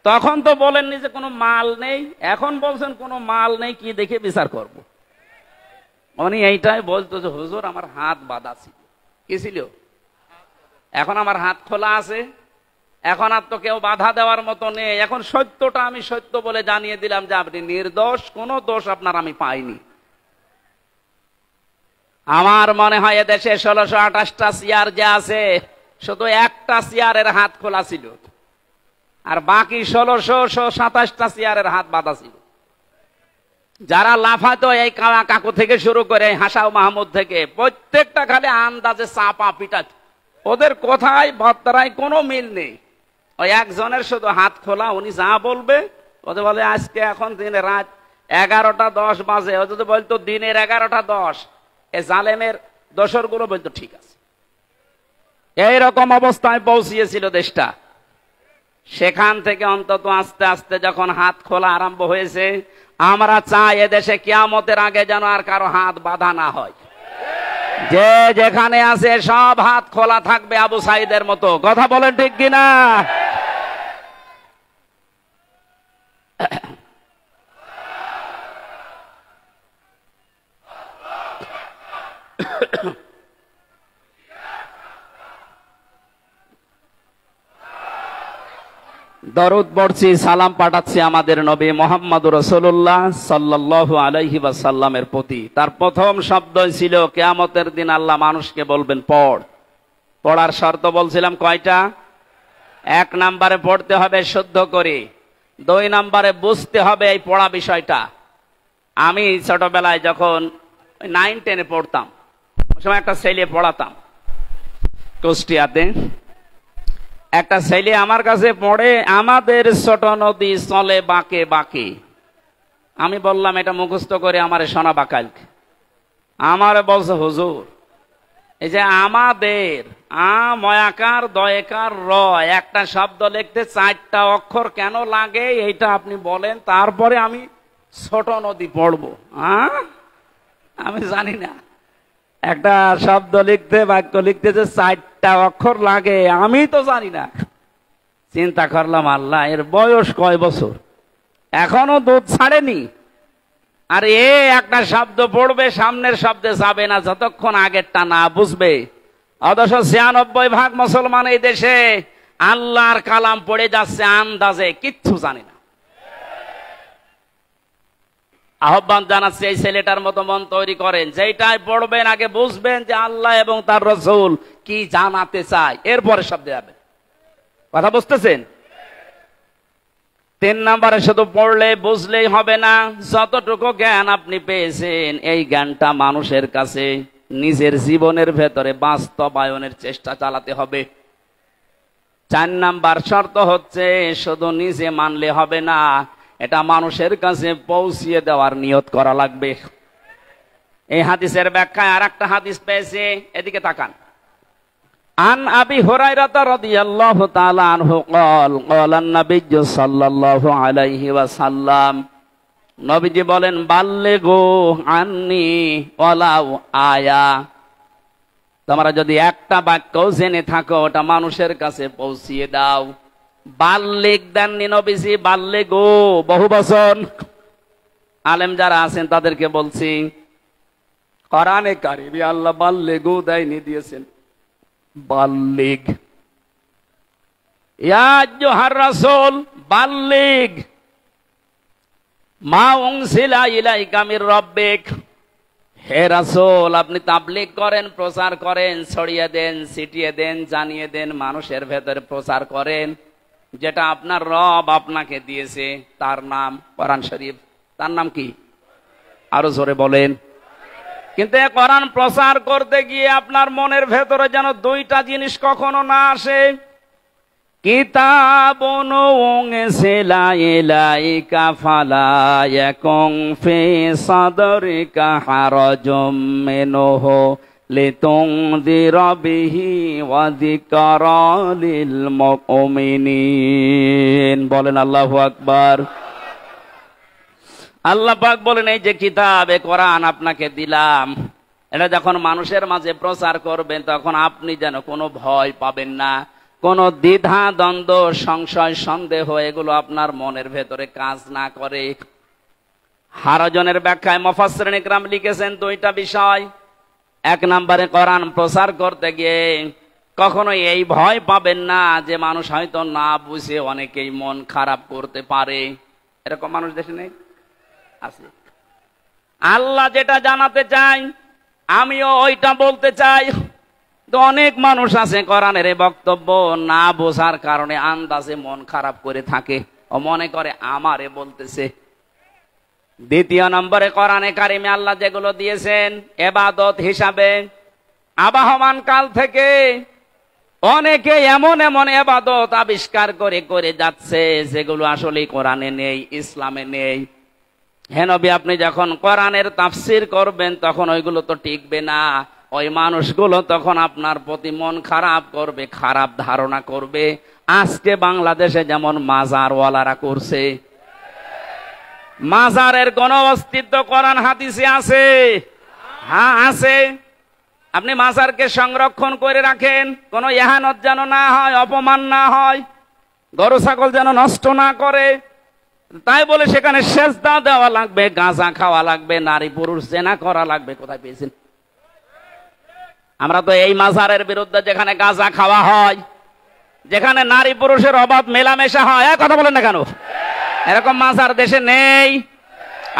তখন তো বলেননি যে কোনো মাল নেই, এখন বলছেন কোনো মাল নেই, কি দেখে বিচার করব। উনি এইটাই বলতো যে হুজুর আমার হাত বাঁধা ছিল। কি ছিল? এখন আমার হাত খোলা আছে, এখন আর তো কেউ বাধা দেওয়ার মতো নেই। এখন সত্যটা আমি সত্য বলে জানিয়ে দিলাম যে আপনি নির্দোষ, কোনো দোষ আপনার আমি পাইনি। আমার মনে হয় এদেশে 1628টা চেয়ার যে আছে, শুধু একটা চেয়ারের হাত খোলা ছিল, আর বাকি 1627টা চেয়ারের হাত বাঁধা ছিল। যারা লাফাতো এই কাকু থেকে শুরু করে হাসাও মাহমুদ থেকে, প্রত্যেকটা খালি আন্দাজে চাপা পিটা, ওদের কথায় বার্তায় কোনো মিল নেই। ওই একজনের শুধু হাত খোলা, উনি যা বলবে, ওদের বলে আজকে এখন দিনে রাত 11:10 বাজে, ও যদি বলতো দিনের 11:10, এ জালেমের দোসরগুলো বলতো ঠিক আছে। এইরকম অবস্থায় পৌঁছিয়েছিল দেশটা। সেখান থেকে অন্তত আস্তে আস্তে যখন হাত খোলা আরম্ভ হয়েছে, আমরা চাই এদেশে কিয়ামতের আগে যেন আর কারো হাত বাঁধা না হয়। যে যেখানে আছে সব হাত খোলা থাকবে আবু সাইদের মতো। কথা বলেন ঠিক কিনা? দরুদ পড়ছি, সালাম পাঠাচ্ছি আমাদের নবী মুহাম্মদুর রাসূলুল্লাহ সাল্লাল্লাহু আলাইহি ওয়াসাল্লামের প্রতি। তার প্রথম শব্দ ছিল কিয়ামতের দিন আল্লাহ মানুষকে বলবেন পড়। পড়ার শর্ত বলছিলাম কয়টা? 1 নম্বরে পড়তে হবে শুদ্ধ করে, 2 নম্বরে বুঝতে হবে এই পড়া বিষয়টা। আমি ছোটবেলায় যখন 9-10-এ পড়তাম, ওই সময় একটা ছেলে পড়াতাম কুষ্টিয়াতে। একটা ছেলে আমার কাছে পড়ে, আমাদের ছোট নদী চলে বাঁকে বাঁকে। আমি বললাম এটা মুখস্থ করে আমারে শোনাবা কালকে। আমারে বলছে হুজুর, এই যে আমাদের ময়াকার দয়কার র একটা শব্দ লিখতে 4টা অক্ষর কেন লাগে এইটা আপনি বলেন, তারপরে আমি ছোট নদী পড়বো। আমি জানি না একটা শব্দ লিখতে, বাক্য লিখতে যে 4টা অক্ষর লাগে, আমি তো জানি না। চিন্তা করলাম, আল্লাহ এর বয়স কয় বছর, এখনো দুধ ছাড়েনি, আর এ একটা শব্দ পড়বে, সামনের শব্দে যাবে না যতক্ষণ আগেরটা না বুঝবে। অথচ 96% মুসলমান এই দেশে আল্লাহর কালাম পড়ে যাচ্ছে আন্দাজে, কিচ্ছু জানি না। আহ্বান জানাচ্ছি, এই ছেলেটার মতো মন তৈরি করেন, যেটাই পড়বেন আগে বুঝবেন যে আল্লাহ এবং তার রাসূল কি জানাতে চায়, এরপরে শব্দে যাবে। কথা বুঝতেছেন? 3 নম্বরে শুধু পড়লে বুঝলেই হবে না, যতটুকু জ্ঞান আপনি পেয়েছেন এই জ্ঞানটা মানুষের কাছে নিজের জীবনের ভেতরে বাস্তবায়নের চেষ্টা চালাতে হবে। 4 নাম্বার শর্ত হচ্ছে শুধু নিজে মানলে হবে না, এটা মানুষের কাছে পৌঁছিয়ে দেওয়ার নিয়ত করা লাগবে। এই হাদিসের ব্যাখ্যায় আর একটা হাদিস পেয়েছে, এদিকে তাকান। আন আবি হুরায়রা রাদিয়াল্লাহু তাআলা আনহু قال قال النبي صلى الله عليه وسلم, নবীজি বলেন, বাল্লিগু আন্নি ওয়ালাউ আয়া। তোমরা যদি একটা বাক্য জেনে থাকো ওটা মানুষের কাছে পৌঁছিয়ে দাও। বাল্লিগ দেননি নবীজি, বাল্লিগু বহুবচন। আলেম যারা আছেন তাদেরকে বলছি, কোরআনে কারিমে আল্লাহ বাল্লিগু দেয়নি, দিয়েছেন বাল্লিগ। ইয়া আইয়ুহার রাসূল বাল্লিগ মা উনজিলা ইলাইকা মির রাব্বিক। হে রাসূল, আপনি তাবলীগ করেন, প্রচার করেন, ছড়িয়ে দেন, ছিটিয়ে দেন, জানিয়ে দেন, মানুষের ভেতরে প্রচার করেন যেটা আপনার রব আপনাকে দিয়েছে, তার নাম কোরআন শরীফ। তার নাম কি? আরো জোরে বলেন। কিন্তু কোরআন প্রচার করতে গিয়ে আপনার মনের ভেতরে যেন 2টা জিনিস কখনো না আসে। কিতাবুন উনজিলা ইলাইকা ফালা ইয়াকুন ফি সাদরিকা হারাজুম মিনহু লিতুনযিরা বিহি ওয়া যিকরা লিল মুমিনিন। বলেন আল্লাহু আকবার। আল্লাহ পাক বলেন, এই যে কিতাবে কোরআন আপনাকে দিলাম, এটা যখন মানুষের মাঝে প্রচার করবেন তখন আপনি যেন কোনো ভয় পাবেন না, কোনো দ্বিধা দ্বন্দ্ব সংশয় সন্দেহ এগুলো আপনার মনের ভেতরে কাজ না করে। হারাজনের ব্যাখ্যায় মুফাসসিরিন ইকরাম লিখেছেন 2টা বিষয়। 1 নম্বরে কোরআন প্রচার করতে গিয়ে কখনো এই ভয় পাবেন না যে মানুষ হয়তো না বুঝে অনেকেই মন খারাপ করতে পারে। এরকম মানুষ দেশে নেই? আছে। আল্লাহ যেটা জানাতে চাই আমিও ওইটা বলতে চাই। তো অনেক মানুষ আছে কোরআনের এই বক্তব্য না বোঝার কারণে আন্দাজে মন খারাপ করে থাকে, ও মনে করে আমারে বলতেছে। 2 নম্বরে কোরআনে কারিমে আল্লাহ যেগুলো দিয়েছেন ইবাদত হিসাবে, আবাহমান কাল থেকে অনেকে এমন এমন ইবাদত আবিষ্কার করে করে যাচ্ছে যেগুলো আসলে কোরআনে নেই, ইসলামে নেই। হে নবী, আপনি যখন কোরআনের তাফসীর করবেন তখন ওইগুলো তো টিকবে না। ওই মানুষগুলো তখন আপনার প্রতি মন খারাপ করবে, খারাপ ধারণা করবে। আজকে বাংলাদেশে যেমন মাজারওয়ালারা করছে। মাজারের কোন অস্তিত্ব কোরআন হাদিসে আছে? হ্যাঁ আছে। আপনি মাজারকে সংরক্ষণ করে রাখেন, কোন ইহানত যেন না হয়, অপমান না হয়, গরু ছাগল যেন নষ্ট না করে। তাই বলে সেখানে সেজদা দেওয়া লাগবে, গাঁজা খাওয়া লাগবে, নারী পুরুষ জেনা করা লাগবে? কোথায় পেয়েছেন? আমরা তো এই মাজারের বিরুদ্ধে, যেখানে গাঁজা খাওয়া হয়, যেখানে নারী পুরুষের অবাধ মেলামেশা হয়। কথা বলেন না কেন? এরকম মাজার দেশে নেই।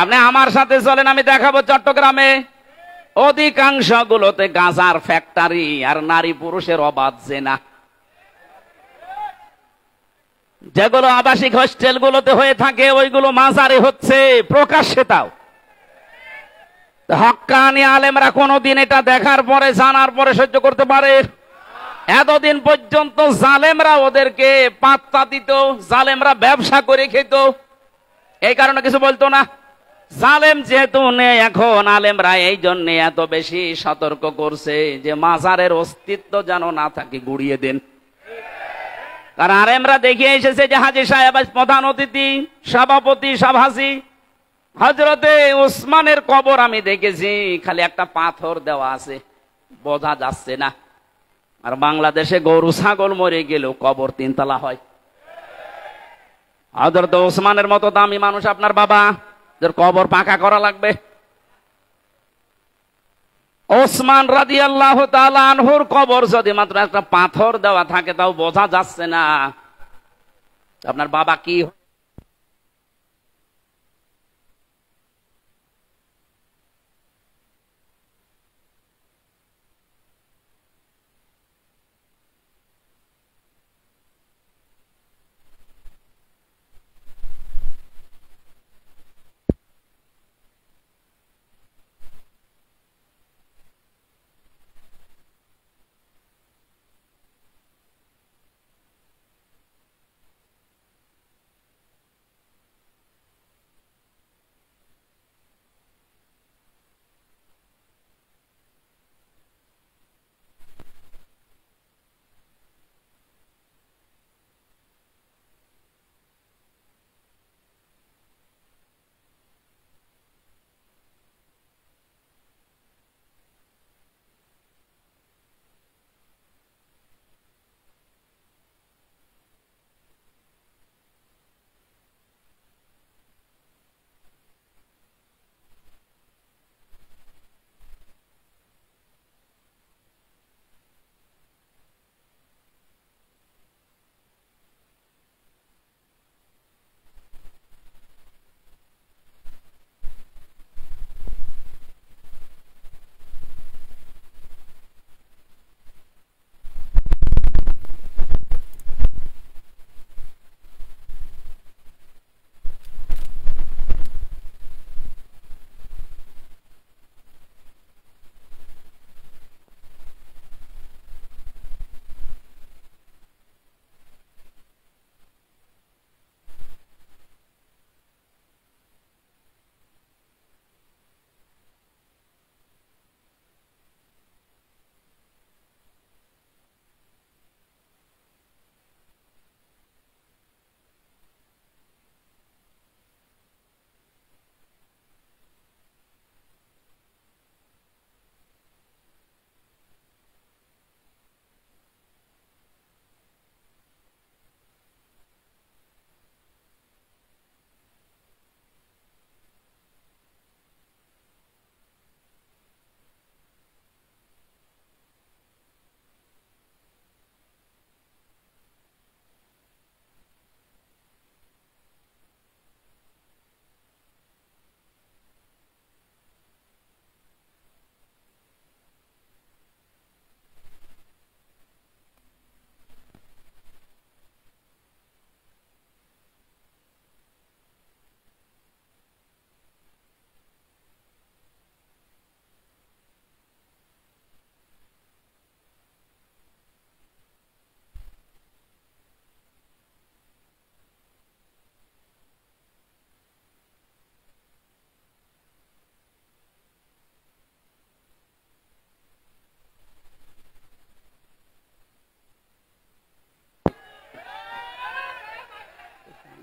আপনি আমার সাথে চলেন, আমি দেখাবো চট্টগ্রামে অধিকাংশ গুলোতে গাঁজার ফ্যাক্টরি আর নারী পুরুষের অবাধ জেনা। যেগুলো আবাসিক হোস্টেলগুলোতে হয়ে থাকে ওইগুলো মাজারে হচ্ছে প্রকাশ্যে। তাও হক্কানি আলেমরা কোনদিন এটা দেখার পরে জানার পরে সহ্য করতে পারে? এতদিন পর্যন্ত জালেমরা ওদেরকে পাত্তা দিত, জালেমরা ব্যবসা করে খেত, এই কারণে কিছু বলতো না। জালেম যেহেতু নেই এখন, আলেমরা এই জন্য এত বেশি সতর্ক করছে যে মাজারের অস্তিত্ব যেন না থাকে, গুড়িয়ে দেন। কারণ আলেমরা দেখিয়ে এসেছে যে হাজী সাহেব প্রধান অতিথি, সভাপতি, সভাসী। হযরতে ওসমানের কবর আমি দেখেছি, খালি একটা পাথর দেওয়া আছে, বোঝা যাচ্ছে না। আর বাংলাদেশে গরু ছাগল মরে গেলেও কবর 3 তলা হয়। হযরতে ওসমানের মতো দামি মানুষ আপনার বাবা, যার কবর পাকা করা লাগবে। ওসমান রাদিয়াল্লাহু তাআলা আনহুর কবর যদি মাত্র একটা পাথর দেওয়া থাকে, তাও বোঝা যাচ্ছে না আপনার বাবা কি।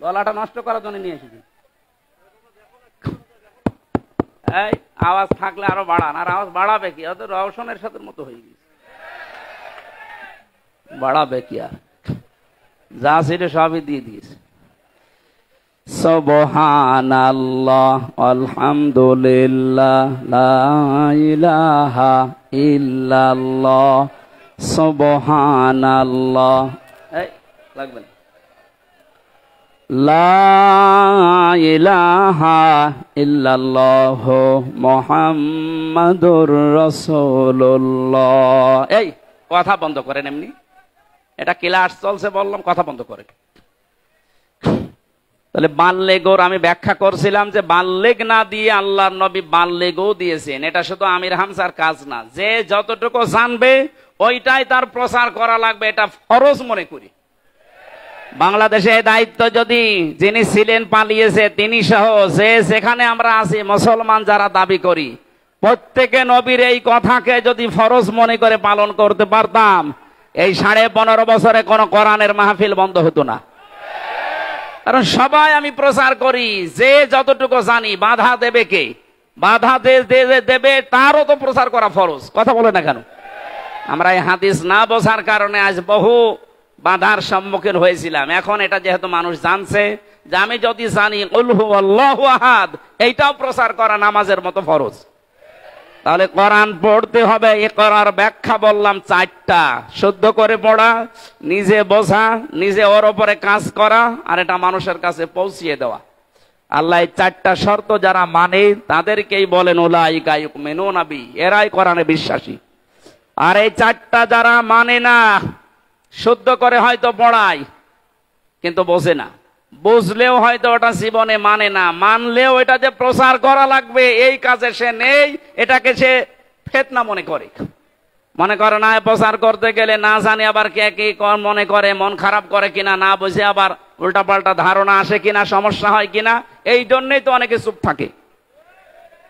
গলাটা নষ্ট করার জন্য নিয়ে এসেছি। এই আওয়াজ থাকলে আরো বাড়ান, আর আওয়াজ বাড়াবে কি? হয়তো রওশনের সাথে মতো হয়ে গেছে, বাড়াবে কি? আর যা ছিল সবই দিয়ে দিয়েছে। সুবহানাল্লাহ আলহামদুলিল্লাহ লা ইলাহা ইল্লাল্লাহ সুবহানাল্লাহ। এই লাগবে না। লা ইলাহা ইল্লাল্লাহ মুহাম্মাদুর রাসূলুল্লাহ। এই কথা বন্ধ করেন, এমনি এটা ক্লাস চলছে বললাম, কথা বন্ধ করেন। তাহলে বাল্যেগোর আমি ব্যাখ্যা করছিলাম যে বাল্যেগ না দিয়ে আল্লাহর নবী বাল্যেগও দিয়েছেন। এটা শুধু আমির হামজার কাজ না, যে যতটুকু জানবে ওইটাই তার প্রচার করা লাগবে, এটা ফরজ মনে করি। বাংলাদেশে এই দায়িত্ব যদি যিনি ছিলেন পালিয়েছে তিনি সহ যে সেখানে আমরা আছি মুসলমান যারা দাবি করি, প্রত্যেকে নবীর এই কথাকে যদি ফরজ মনে করে পালন করতে পারতাম, এই 15.5 বছরে কোনো কোরআনের মাহফিল বন্ধ হতো না। কারণ সবাই আমি প্রচার করি, যে যতটুকু জানি বাধা দেবে কে? বাধা দেবে তারও তো প্রচার করা ফরজ। কথা বলে না কেন? আমরা এই হাদিস না বোঝার কারণে আজ বহু বাধার সম্মুখীন হয়েছিলাম। এখন এটা যেহেতু মানুষ জানছে যে আমি যদি জানি কুল হুয়াল্লাহু আহাদ, এইটাও প্রচার করা নামাজের মতো ফরজ। তাহলে কোরআন পড়তে হবে। ইকরার ব্যাখ্যা বললাম 4টা: শুদ্ধ করে পড়া, নিজে বোঝা, নিজে ওর উপরে কাজ করা, আর এটা মানুষের কাছে পৌঁছিয়ে দেওয়া। আল্লাহ এই 4টা শর্ত যারা মানে তাদেরকেই বলেন উলাইকা ইউমিনুনা বি, এরাই কোরআনে বিশ্বাসী। আর এই 4টা যারা মানে না, শুদ্ধ করে হয়তো পড়ায় কিন্তু বোঝে না, বুঝলেও হয়তো ওটা জীবনে মানে না, মানলেও এটা যে প্রচার করা লাগবে এই কাজে সে নেই, এটাকে সে ফিতনা মনে করে না। প্রচার করতে গেলে না জানি আবার কে কি মনে করে, মন খারাপ করে কিনা, না বুঝে আবার উল্টাপাল্টা ধারণা আসে কিনা, সমস্যা হয় কিনা, এই জন্যই তো অনেকে চুপ থাকে।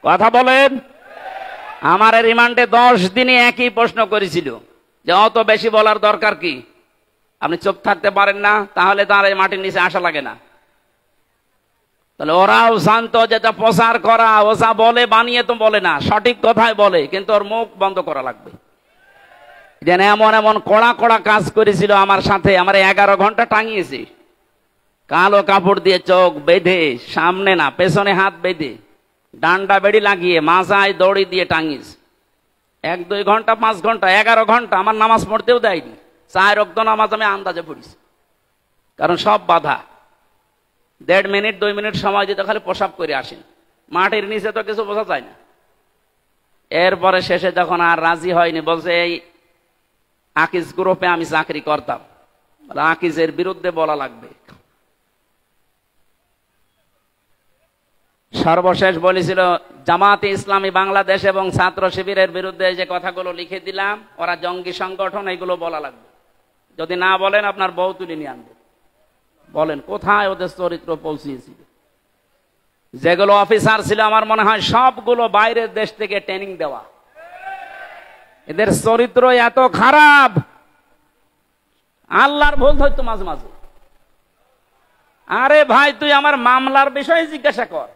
কথা বলেন। আমার রিমান্ডে 10 দিনে একই প্রশ্ন করেছিল যে অত বেশি বলার দরকার কি? আপনি চুপ থাকতে পারেন না, তাহলে তার এই মাটির নিচে আসা লাগে না। তাহলে ওরাও জানতো যেটা প্রচার করা, ও যা বলে বানিয়ে তো বলে না, সঠিক কথাই বলে, কিন্তু ওর মুখ বন্ধ করা লাগবে। যেন এমন এমন কড়া কড়া কাজ করেছিল আমার সাথে, আমার 11 ঘন্টা টাঙিয়েছে, কালো কাপড় দিয়ে চোখ বেঁধে, সামনে না পেছনে হাত বেঁধে, ডান্ডা বেড়ি লাগিয়ে, মাথায় দড়ি দিয়ে টাঙিয়েছে। 1-2 ঘন্টা 5 ঘন্টা 11 ঘন্টা আমার নামাজ পড়তেও দেয়নি। 4 ওয়াক্ত নামাজ আমি আন্দাজে পড়িছি, কারণ সব বাধা। 1.5 মিনিট 2 মিনিট সময় দিতে খালি প্রসাব করে আসেন, মাটির নিচে তো কিছু বোঝা যায় না। এরপরে শেষে যখন আর রাজি হয়নি, বলছে এই আকিজ গ্রুপে আমি চাকরি করতাম, আকিজের বিরুদ্ধে বলা লাগবে। সর্বশেষ বলেছিল জামাতে ইসলামী বাংলাদেশ এবং ছাত্র শিবিরের বিরুদ্ধে যে কথাগুলো লিখে দিলাম, ওরা জঙ্গি সংগঠন, এগুলো বলা লাগবে। যদি না বলেন আপনার বউ তুলে নিয়ে আনবে। বলেন কোথায় ওদের চরিত্র পৌঁছিয়েছিল? যেগুলো অফিসার ছিল আমার মনে হয় সবগুলো বাইরের দেশ থেকে ট্রেনিং দেওয়া। এদের চরিত্র এত খারাপ, আল্লাহর ভুল ধরতো মাঝে মাঝে। আরে ভাই, তুই আমার মামলার বিষয়ে জিজ্ঞাসা কর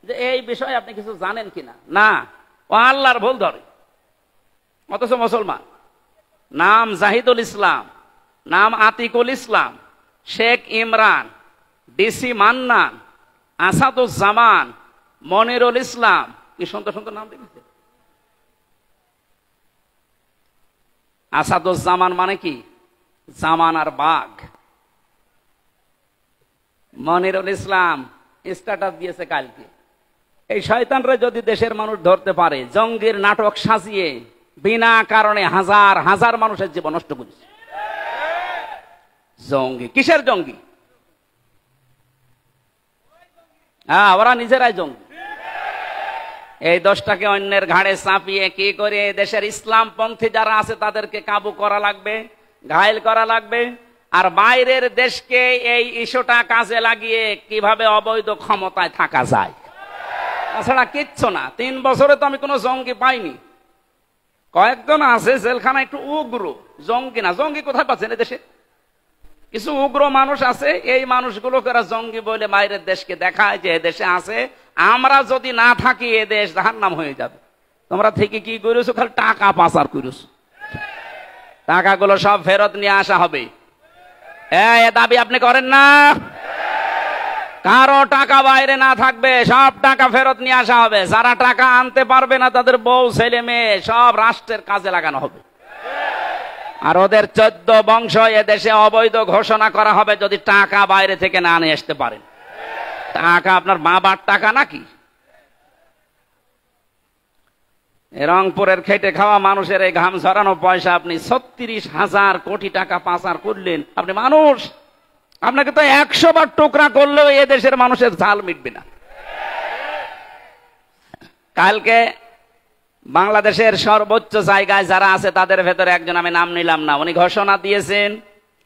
যে এই বিষয়ে আপনি কিছু জানেন কিনা। না, ও আল্লাহর ভুল ধরে। অথচ মুসলমান। নাম জাহিদুল ইসলাম, নাম আতিকুল ইসলাম, শেখ ইমরান, ডিসি মান্নান, আসাদুজ্জামান, মনিরুল ইসলাম, কি সুন্দর সুন্দর নাম দেখেছে। আসাদুজ্জামান মানে কি? জামানার বাঘ। মনিরুল ইসলাম স্ট্যাটাস দিয়েছে কালকে, এই শয়তানরা যদি দেশের মানুষ ধরতে পারে, জঙ্গির নাটক সাজিয়ে বিনা কারণে হাজার হাজার মানুষের জীবন নষ্ট করেছে। জঙ্গি কিসের জঙ্গি? হ্যাঁ, ওরা নিজেরাই জঙ্গি। এই দোষটাকে অন্যের ঘাড়ে চাপিয়ে কি করে দেশের ইসলাম পন্থী যারা আছে তাদেরকে কাবু করা লাগবে, ঘায়েল করা লাগবে। আর বাইরের দেশকে এই ইস্যুটা কাজে লাগিয়ে কিভাবে অবৈধ ক্ষমতায় থাকা যায়, তাছাড়া কিচ্ছু না। 3 বছরে তো আমি কোনো জঙ্গি পাইনি। কয়েকজন আছে জেলখানা একটু উগ্র, জঙ্গি না। জঙ্গি কোথায় পাচ্ছেন? দেশে কিছু উগ্র মানুষ আছে, এই মানুষগুলোকে জঙ্গি বলে বাইরের দেশকে দেখায় যে দেশে আছে। আমরা যদি না থাকি এ দেশ জাহান্নাম হয়ে যাবে। তোমরা থেকে কি করেছো? খালি টাকা পাচার করেছো। টাকাগুলো সব ফেরত নিয়ে আসা হবে। এ দাবি আপনি করেন না? কারো টাকা বাইরে না থাকবে, সব টাকা ফেরত নিয়ে আসা হবে। যারা টাকা আনতে পারবে না তাদের বউ ছেলে মেয়ে সব রাষ্ট্রের কাজে লাগানো হবে। আর ওদের 14 বংশ এ দেশে অবৈধ ঘোষণা করা হবে যদি টাকা বাইরে থেকে না নিয়ে আসতে পারেন। টাকা আপনার বাবার টাকা নাকি? রংপুরের খেটে খাওয়া মানুষের এই ঘাম ঝরানো পয়সা আপনি 36,000 কোটি টাকা পাচার করলেন। আপনি মানুষ? আপনাকে তো 100 বার টুকরা করলেও এ দেশের মানুষের ঝাল মিটবে না। কালকে বাংলাদেশের সর্বোচ্চ জায়গায় যারা আছে তাদের ভেতরে একজন, আমি নাম নিলাম না, উনি ঘোষণা দিয়েছেন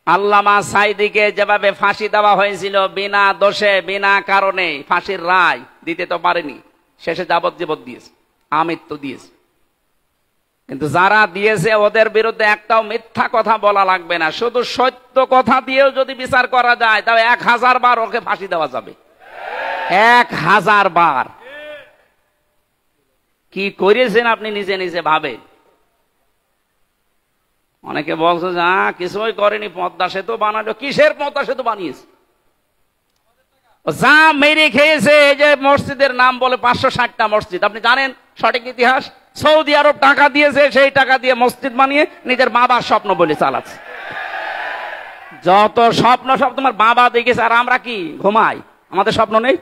আল্লামা সাঈদীকে যেভাবে ফাঁসি দেওয়া হয়েছিল বিনা দোষে বিনা কারণে, ফাঁসির রায় দিতে তো পারেনি, শেষে যাবজ্জীবন দিয়েছে, আমৃত্যু দিয়েছে। কিন্তু যারা দিয়েছে ওদের বিরুদ্ধে একটাও মিথ্যা কথা বলা লাগবে না, শুধু সত্য কথা দিয়েও যদি বিচার করা যায় তাহলে 1000 বার ওকে ফাঁসি দেওয়া যাবে। 1000 বার। কি করেছেন আপনি নিজে নিজে ভাবে। অনেকে বলছে যে কিছুই করেনি, পদ্মা সেতু বানালো। কিসের পদ্মা সেতু বানিয়েছে? যা মেরে খেয়েছে। এই যে মসজিদের নাম বলে 560টা মসজিদ, আপনি জানেন সঠিক ইতিহাস? সৌদি আরব টাকা দিয়েছে, সেই টাকা দিয়ে মসজিদ বানিয়ে নিজের বাবার স্বপ্ন বলে চালাচ্ছে। যত স্বপ্ন সব তোমার বাবা দেখেছে, আর আমরা কি ঘুমাই? আমাদের স্বপ্ন নেই?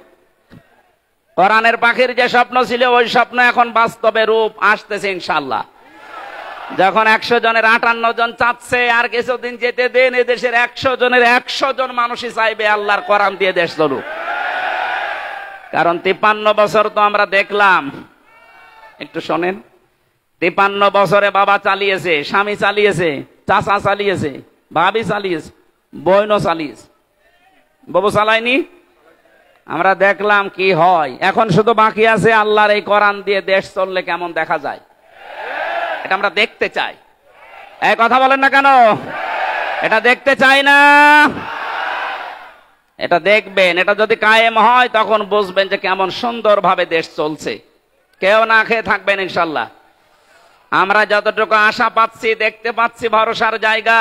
কোরআনের পাখির যে স্বপ্ন ছিল ওই স্বপ্ন এখন বাস্তবে রূপ আসতেছে ইনশাআল্লাহ। যখন 100 জনের 58 জন চাচ্ছে, আর কিছুদিন যেতে দেন, এদেশের 100 জনের 100 জন মানুষই চাইবে আল্লাহর কোরআন দিয়ে দেশ চলুক। কারণ 53 বছর তো আমরা দেখলাম, একটু শোনেন, 53 বছরে বাবা চালিয়েছে, স্বামী চালিয়েছে, চাচা চালিয়েছে, ভাবি চালিয়েছে, বোনও চালিয়েছে, বাবু চালায়নি। আমরা দেখলাম কি হয়। এখন শুধু বাকি আছে আল্লাহর এই কোরআন দিয়ে দেশ চললে কেমন দেখা যায়, এটা আমরা দেখতে চাই। এই কথা বলেন না কেন? এটা দেখতে চাই না? এটা দেখবেন। এটা যদি কায়েম হয় তখন বুঝবেন যে কেমন সুন্দরভাবে দেশ চলছে। কেউ না খেয়ে থাকবেন ইনশাল্লাহ। আমরা যতটুকু আশা পাচ্ছি, দেখতে পাচ্ছি ভরসার জায়গা,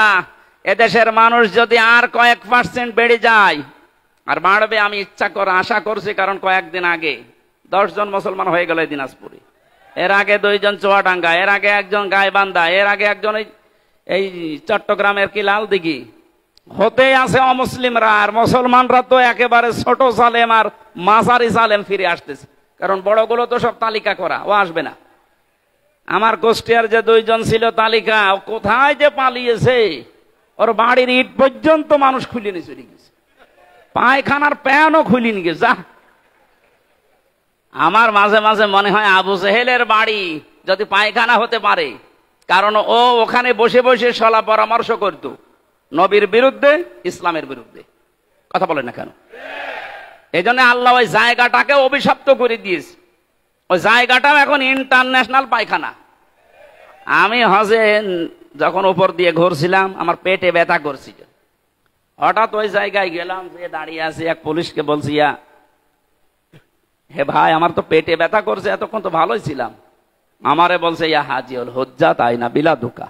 এদেশের মানুষ যদি আর কয়েক % বেড়ে যায়, আর বাড়বে আমি ইচ্ছা করে আশা করছি, কারণ কয়েকদিন আগে 10 জন মুসলমান হয়ে গেল দিনাজপুরে, এর আগে 2 জন চুয়াডাঙ্গা, এর আগে 1 জন গাইবান্ধা, এর আগে 1 জন এই চট্টগ্রামের কি লালদিঘি। হতেই আছে অমুসলিমরা, আর মুসলমানরা তো একেবারে ছোট সালেম আর মাঝারি সালেম ফিরে আসতেছে, কারণ বড়গুলো তো সব তালিকা করা, ও আসবে না। আমার কুষ্টিয়ার যে 2 জন ছিল তালিকা, কোথায় যে পালিয়েছে, ওর বাড়ির ইট পর্যন্ত মানুষ খুলে নিয়ে চলে গেছে, পায়খানার প্যানও খুলে নিয়ে গেছে। যা, আমার মাঝে মাঝে মনে হয় আবু জেহেলের বাড়ি যদি পায়খানা হতে পারে, কারণ ও ওখানে বসে বসে সলা পরামর্শ করত নবীর বিরুদ্ধে, ইসলামের বিরুদ্ধে। কথা বলেন না কেন? এই জন্য আল্লাহ ওই জায়গাটাকে অভিশপ্ত করে দিয়েছে। ওই জায়গাটাও এখন ইন্টারন্যাশনাল পায়খানা। আমি হজে যখন উপর দিয়ে ঘুরছিলাম, আমার পেটে ব্যথা করছিল, হঠাৎ ওই জায়গায় গেলাম, যে দাঁড়িয়ে আছে, এক পুলিশকে বলছি, হে ভাই, আমার তো পেটে ব্যথা করছে, এতক্ষণ তো ভালোই ছিলাম। আমারে বলছে, ইয়া হাজি হল হজ্জা, তাই না বিলা ধোকা।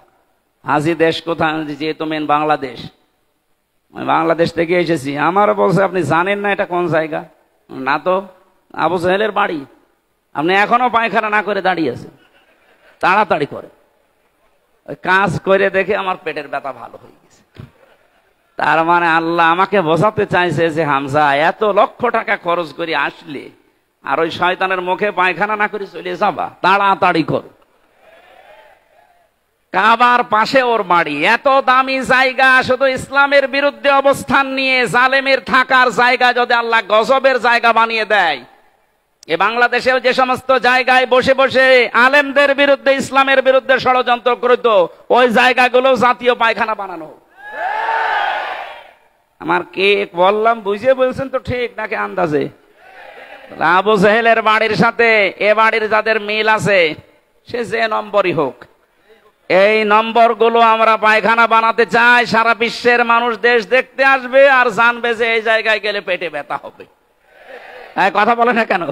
হাজি দেশ কোথায়? যেহেতু মেন বাংলাদেশ, বাংলাদেশ থেকে এসেছি। আমার বলছে, আপনি জানেন না এটা কোন জায়গা? না তো। আবু জেহেলের বাড়ি। আপনি এখনো পায়খানা না করে দাঁড়িয়ে আছেন, তাড়াতাড়ি করে। ওই কাজ করে দেখে আমার পেটের ব্যথা ভালো হয়ে গেছে। তার মানে আল্লাহ আমাকে বোঝাতে চাইছে যে হামজা, এত লক্ষ টাকা খরচ করে আসলে আর ওই শয়তানের মুখে পায়খানা না করে চলে যাবা, তাড়াতাড়ি কর। কাবার পাশে ওর বাড়ি, এত দামি জায়গা, শুধু ইসলামের বিরুদ্ধে অবস্থান নিয়ে জালেমের থাকার জায়গা যদি আল্লাহ গজবের জায়গা বানিয়ে দেয়, এ বাংলাদেশেও যে সমস্ত জায়গায় বসে বসে আলেমদের বিরুদ্ধে, ইসলামের বিরুদ্ধে ষড়যন্ত্র করত, ওই জায়গাগুলো জাতীয় পায়খানা বানানো হোক। আমার কে বললাম বুঝে বলছেন তো ঠিক নাকি আন্দাজে? আবু জেহেলের বাড়ির সাথে এ বাড়ির যাদের মিল আছে, সে যে নম্বরই হোক, এই নম্বরগুলো আমরা পায়খানা বানাতে চাই। সারা বিশ্বের মানুষ দেশ দেখতে আসবে আর জানবে যে এই জায়গায় গেলে পেটে ব্যথা হবে। কথা বলে না কেন?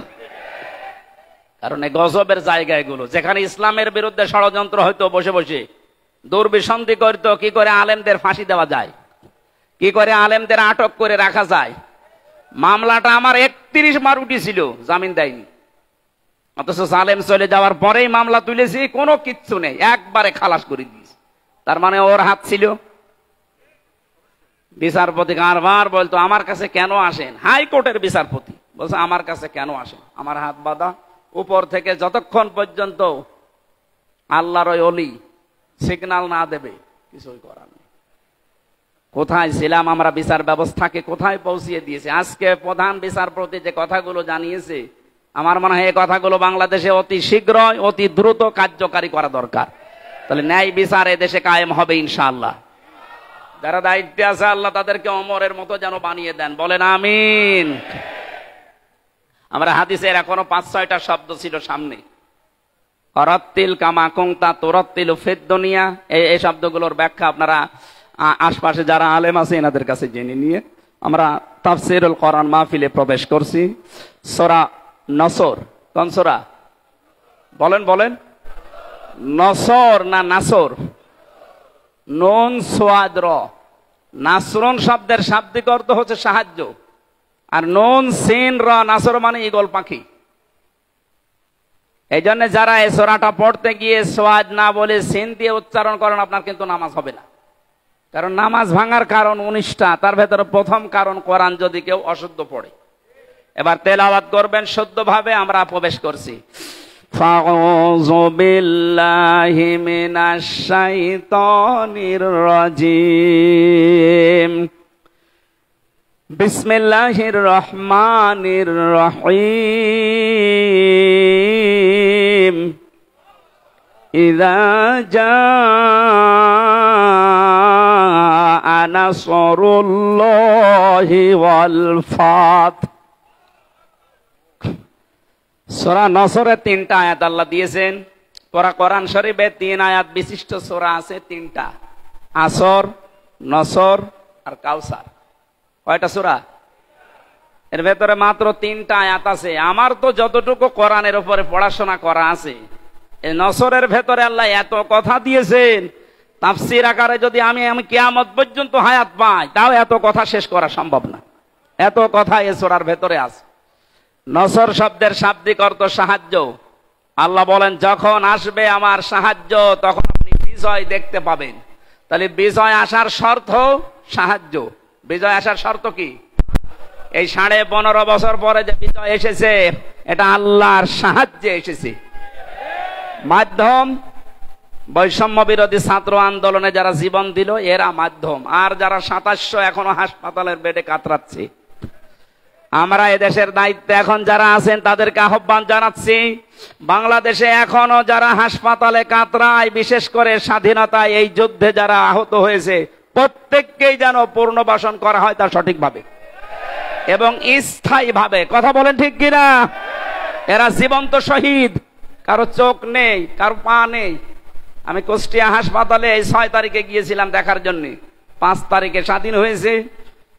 কারণ এই গজবের জায়গাগুলো, যেখানে ইসলামের বিরুদ্ধে ষড়যন্ত্র হয়তো বসে বসে দুর্বিসন্ধি করতো, কি করে আলেমদের ফাঁসি দেওয়া যায়, কি করে আলেমদের আটক করে রাখা যায়। মামলাটা আমার 31 বার উঠেছিল, জামিন দেয়নি, অথচ জালেম চলে যাওয়ার পরেই মামলা তুলেছি, কোনো কিচ্ছু নেই, একবারে খালাস করে দিয়েছি। তার মানে ওর হাত ছিল। বিচারপতি কারবার বলতো, আমার কাছে কেন আসেন? হাইকোর্টের বিচারপতি বলছে, আমার কাছে কেন আসেন? আমার হাত বাঁধা। উপর থেকে যতক্ষণ পর্যন্ত আল্লাহর ওই অলি সিগন্যাল না দেবে কিছুই করার নেই। কোথায় ছিলাম আমরা, বিচার ব্যবস্থাকে কোথায় পৌঁছিয়ে দিয়েছে। আজকে প্রধান বিচারপতি যে কথাগুলো জানিয়েছে, আমার মনে হয় এই কথাগুলো বাংলাদেশে অতি শীঘ্রই অতি দ্রুত কার্যকারী করা দরকার। তাহলে ন্যায় বিচার এদেশে কায়েম হবে ইনশাআল্লাহ। যারা দায়িত্বে আছে আল্লাহ তাদেরকে ওমরের মতো যেন বানিয়ে দেন, বলেন আমিন। আমরা হাদিসের এখনো 5-6টা শব্দ ছিল সামনে, অরাত্তিল কামা কুনতা তুরাত্তিল ফিদ দুনিয়া, এই শব্দগুলোর ব্যাখ্যা আপনারা আশপাশে যারা আলেম আছে এনাদের কাছে জেনে নিয়ে আমরা তাফসীরুল কোরআন মাহফিলে প্রবেশ করছি। সূরা নসর, কোন সূরা বলেন বলেন? নসর না নাসর? নুন সোয়াদ র। নাসরুন শব্দের শাব্দিক অর্থ হচ্ছে সাহায্য, আর নুন সিন র নাসর মানে ঈগল পাখি। এই জন্য যারা এই সূরাটা পড়তে গিয়ে সোয়াদ না বলে সিন দিয়ে উচ্চারণ করেন, আপনার কিন্তু নামাজ হবে না। কারণ নামাজ ভাঙার কারণ 19টা, তার ভেতরে প্রথম কারণ কোরআন যদি কেউ অশুদ্ধ পড়ে। এবার তেলাওয়াত করবেন শুদ্ধভাবে। আমরা প্রবেশ করছি। ফাউযু বিল্লাহি মিনাশ শাইতানির রাজিম। বিসমিল্লাহির রহমানির রহিম। ইযা জাআ নাসরুল্লাহি ওয়াল ফাত। সূরা নসরে 3টা আয়াত আল্লাহ দিয়েছেন। পুরা কোরআন শরীফে 3 আয়াত বিশিষ্ট সূরা আছে, 3টা, আসর, নসর আর কাউসার। কয়টা সূরা? এর ভেতরে মাত্র 3টা আয়াত আছে। আমার তো যতটুকু কোরআনের উপরে পড়াশোনা করা আছে, এই নসরের ভেতরে আল্লাহ এত কথা দিয়েছেন, তাফসীর আকারে যদি আমি কিয়ামত পর্যন্ত হায়াত পাই তাও এত কথা শেষ করা সম্ভব না। এত কথা এই সূরার ভেতরে আছে। নসর শব্দের শাব্দিক অর্থ সাহায্য। আল্লাহ বলেন যখন আসবে আমার সাহায্য তখন আপনি বিজয় দেখতে পাবেন। তাহলে বিজয় আসার শর্ত সাহায্য। বিজয় আসার শর্ত কি? এই 15.5 বছর পরে যে বিজয় এসেছে এটা আল্লাহর সাহায্যে এসেছে। মাধ্যম বৈষম্য বিরোধী ছাত্র আন্দোলনে যারা জীবন দিল এরা মাধ্যম, আর যারা 2700 এখনো হাসপাতালের বেডে কাতরাচ্ছে। আমরা এদেশের দায়িত্বে এখন যারা আছেন তাদেরকে আহ্বান জানাচ্ছি, বাংলাদেশে এখনো যারা হাসপাতালে কাতরায়, বিশেষ করে স্বাধীনতায় এই যুদ্ধে যারা আহত হয়েছে, প্রত্যেককেই যেন পুনর্বাসন করা হয় তা সঠিকভাবে এবং স্থায়ীভাবে। কথা বলেন ঠিক কিনা? এরা জীবন্ত শহীদ, কারো চোখ নেই, কারো পা নেই। আমি কুষ্টিয়া হাসপাতালে এই 6 তারিখে গিয়েছিলাম দেখার জন্য। 5 তারিখে স্বাধীন হয়েছে,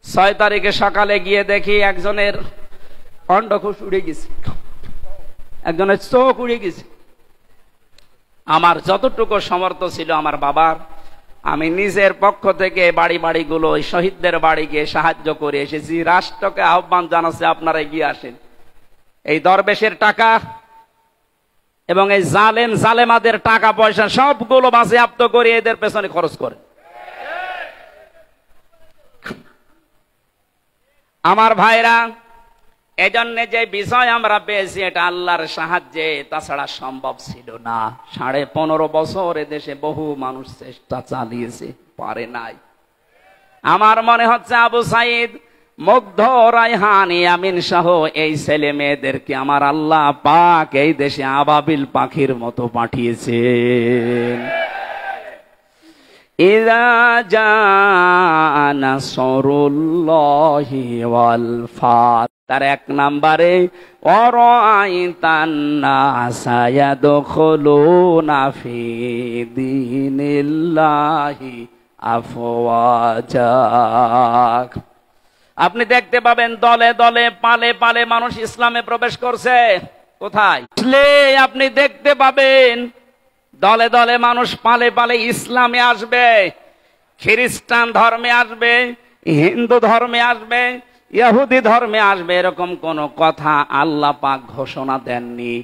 6 তারিখে সকালে গিয়ে দেখি একজনের অন্ডকোষ উড়ে গেছে, একজনের চোখ উড়ে গেছে। আমার যতটুকু সমর্থ ছিল আমার বাবার, আমি নিজের পক্ষ থেকে বাড়ি বাড়িগুলো ওই শহীদদের বাড়ি গিয়ে সাহায্য করে এসেছি। রাষ্ট্রকে আহ্বান জানাচ্ছে আপনারা এগিয়ে আসেন। এই দরবেশের টাকা এবং এই জালেমাদের টাকা পয়সা সবগুলো বাজেয়াপ্ত করে এদের পেছনে খরচ করে। আমার ভাইরা, এজন্য যে বিজয় আমরা পেয়েছি এটা আল্লাহর সাহায্যে, তাছাড়া সম্ভব ছিল না। 15.5 বছর এদেশে বহু মানুষ চেষ্টা চালিয়েছে, পারে নাই। আমার মনে হচ্ছে আবু সাইদ, মুগ্ধ, রায়হানি, আমিন সহ এই ছেলে মেয়েদেরকে আমার আল্লাহ পাক এই দেশে আবাবিল পাখির মতো পাঠিয়েছেন। ইযা জাআ নাসরুল্লাহি ওয়াল ফাত। তার 1 নম্বরে ওয়ারাআইতান নাসা ইয়াদখুলুনা ফি দীনিল্লাহি আফওয়াজা। আপনি দেখতে পাবেন দলে দলে পালে পালে মানুষ ইসলামে প্রবেশ করছে। কোথায় আপনি দেখতে পাবেন দলে দলে মানুষ পালে পালে ইসলামে আসবে, খ্রিস্টান ধর্মে আসবে, হিন্দু ধর্মে আসবে, ইহুদি ধর্মে আসবে, এরকম কোন কথা আল্লাহ পাক ঘোষণা দেননি।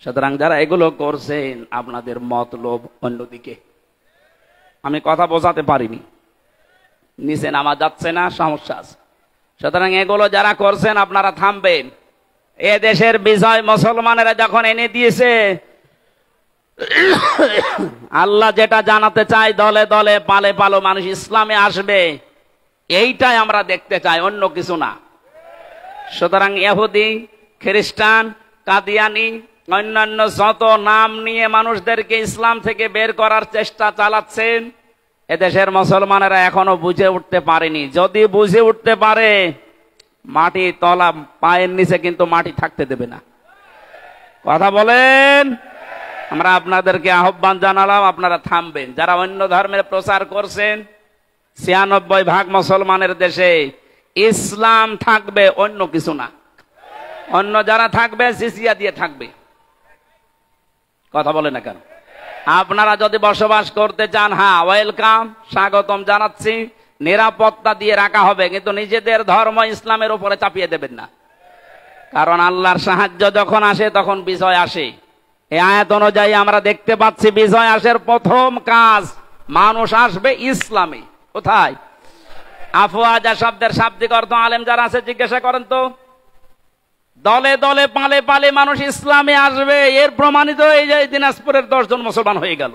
সুতরাং যারা এগুলো করছেন আপনাদের মতলব অন্যদিকে। আমি কথা বোঝাতে পারিনি, নিচে নামা যাচ্ছে না, সমস্যা আছে। সুতরাং এগুলো যারা করছেন আপনারা থামবেন। এ দেশের বিজয় মুসলমানেরা যখন এনে দিয়েছে, আল্লাহ যেটা জানাতে চায় দলে দলে পালে পালো মানুষ ইসলামে আসবে, এইটাই আমরা দেখতে চাই, অন্য কিছু না। সুতরাং ইহুদি, খ্রিস্টান, কাদিয়ানি, অন্যান্য যত নাম নিয়ে মানুষদেরকে ইসলাম থেকে বের করার চেষ্টা চালাচ্ছেন, এদেশের মুসলমানেরা এখনো বুঝে উঠতে পারেনি। যদি বুঝে উঠতে পারে, মাটি তলা পায়ের নিচে কিন্তু মাটি থাকতে দেবে না। কথা বলেন। আমরা আপনাদেরকে আহ্বান জানালাম, আপনারা থামবেন। যারা অন্য ধর্মের প্রচার করছেন, ৯৬% মুসলমানের দেশে ইসলাম থাকবে, অন্য কিছু না। অন্য যারা থাকবে জিজিয়া দিয়ে থাকবে। কথা বলে না কেন? আপনারা যদি বসবাস করতে চান, হ্যাঁ ওয়েলকাম, স্বাগতম জানাচ্ছি, নিরাপত্তা দিয়ে রাখা হবে, কিন্তু নিজেদের ধর্ম ইসলামের উপরে চাপিয়ে দেবেন না। কারণ আল্লাহর সাহায্য যখন আসে তখন বিজয় আসে। এই আয়াত অনুযায়ী আমরা দেখতে পাচ্ছি বিজয় আসার প্রথম কাজ, মানুষ আসবে ইসলামে। কোথায়? আফওয়াজা শব্দের শাব্দিক অর্থ আলেম যারা আছে জিজ্ঞাসা করেন তো। দলে দলে পালে পালে মানুষ ইসলামে আসবে, এর প্রমাণিত এই যে দিনাজপুরের 10 জন মুসলমান হয়ে গেল।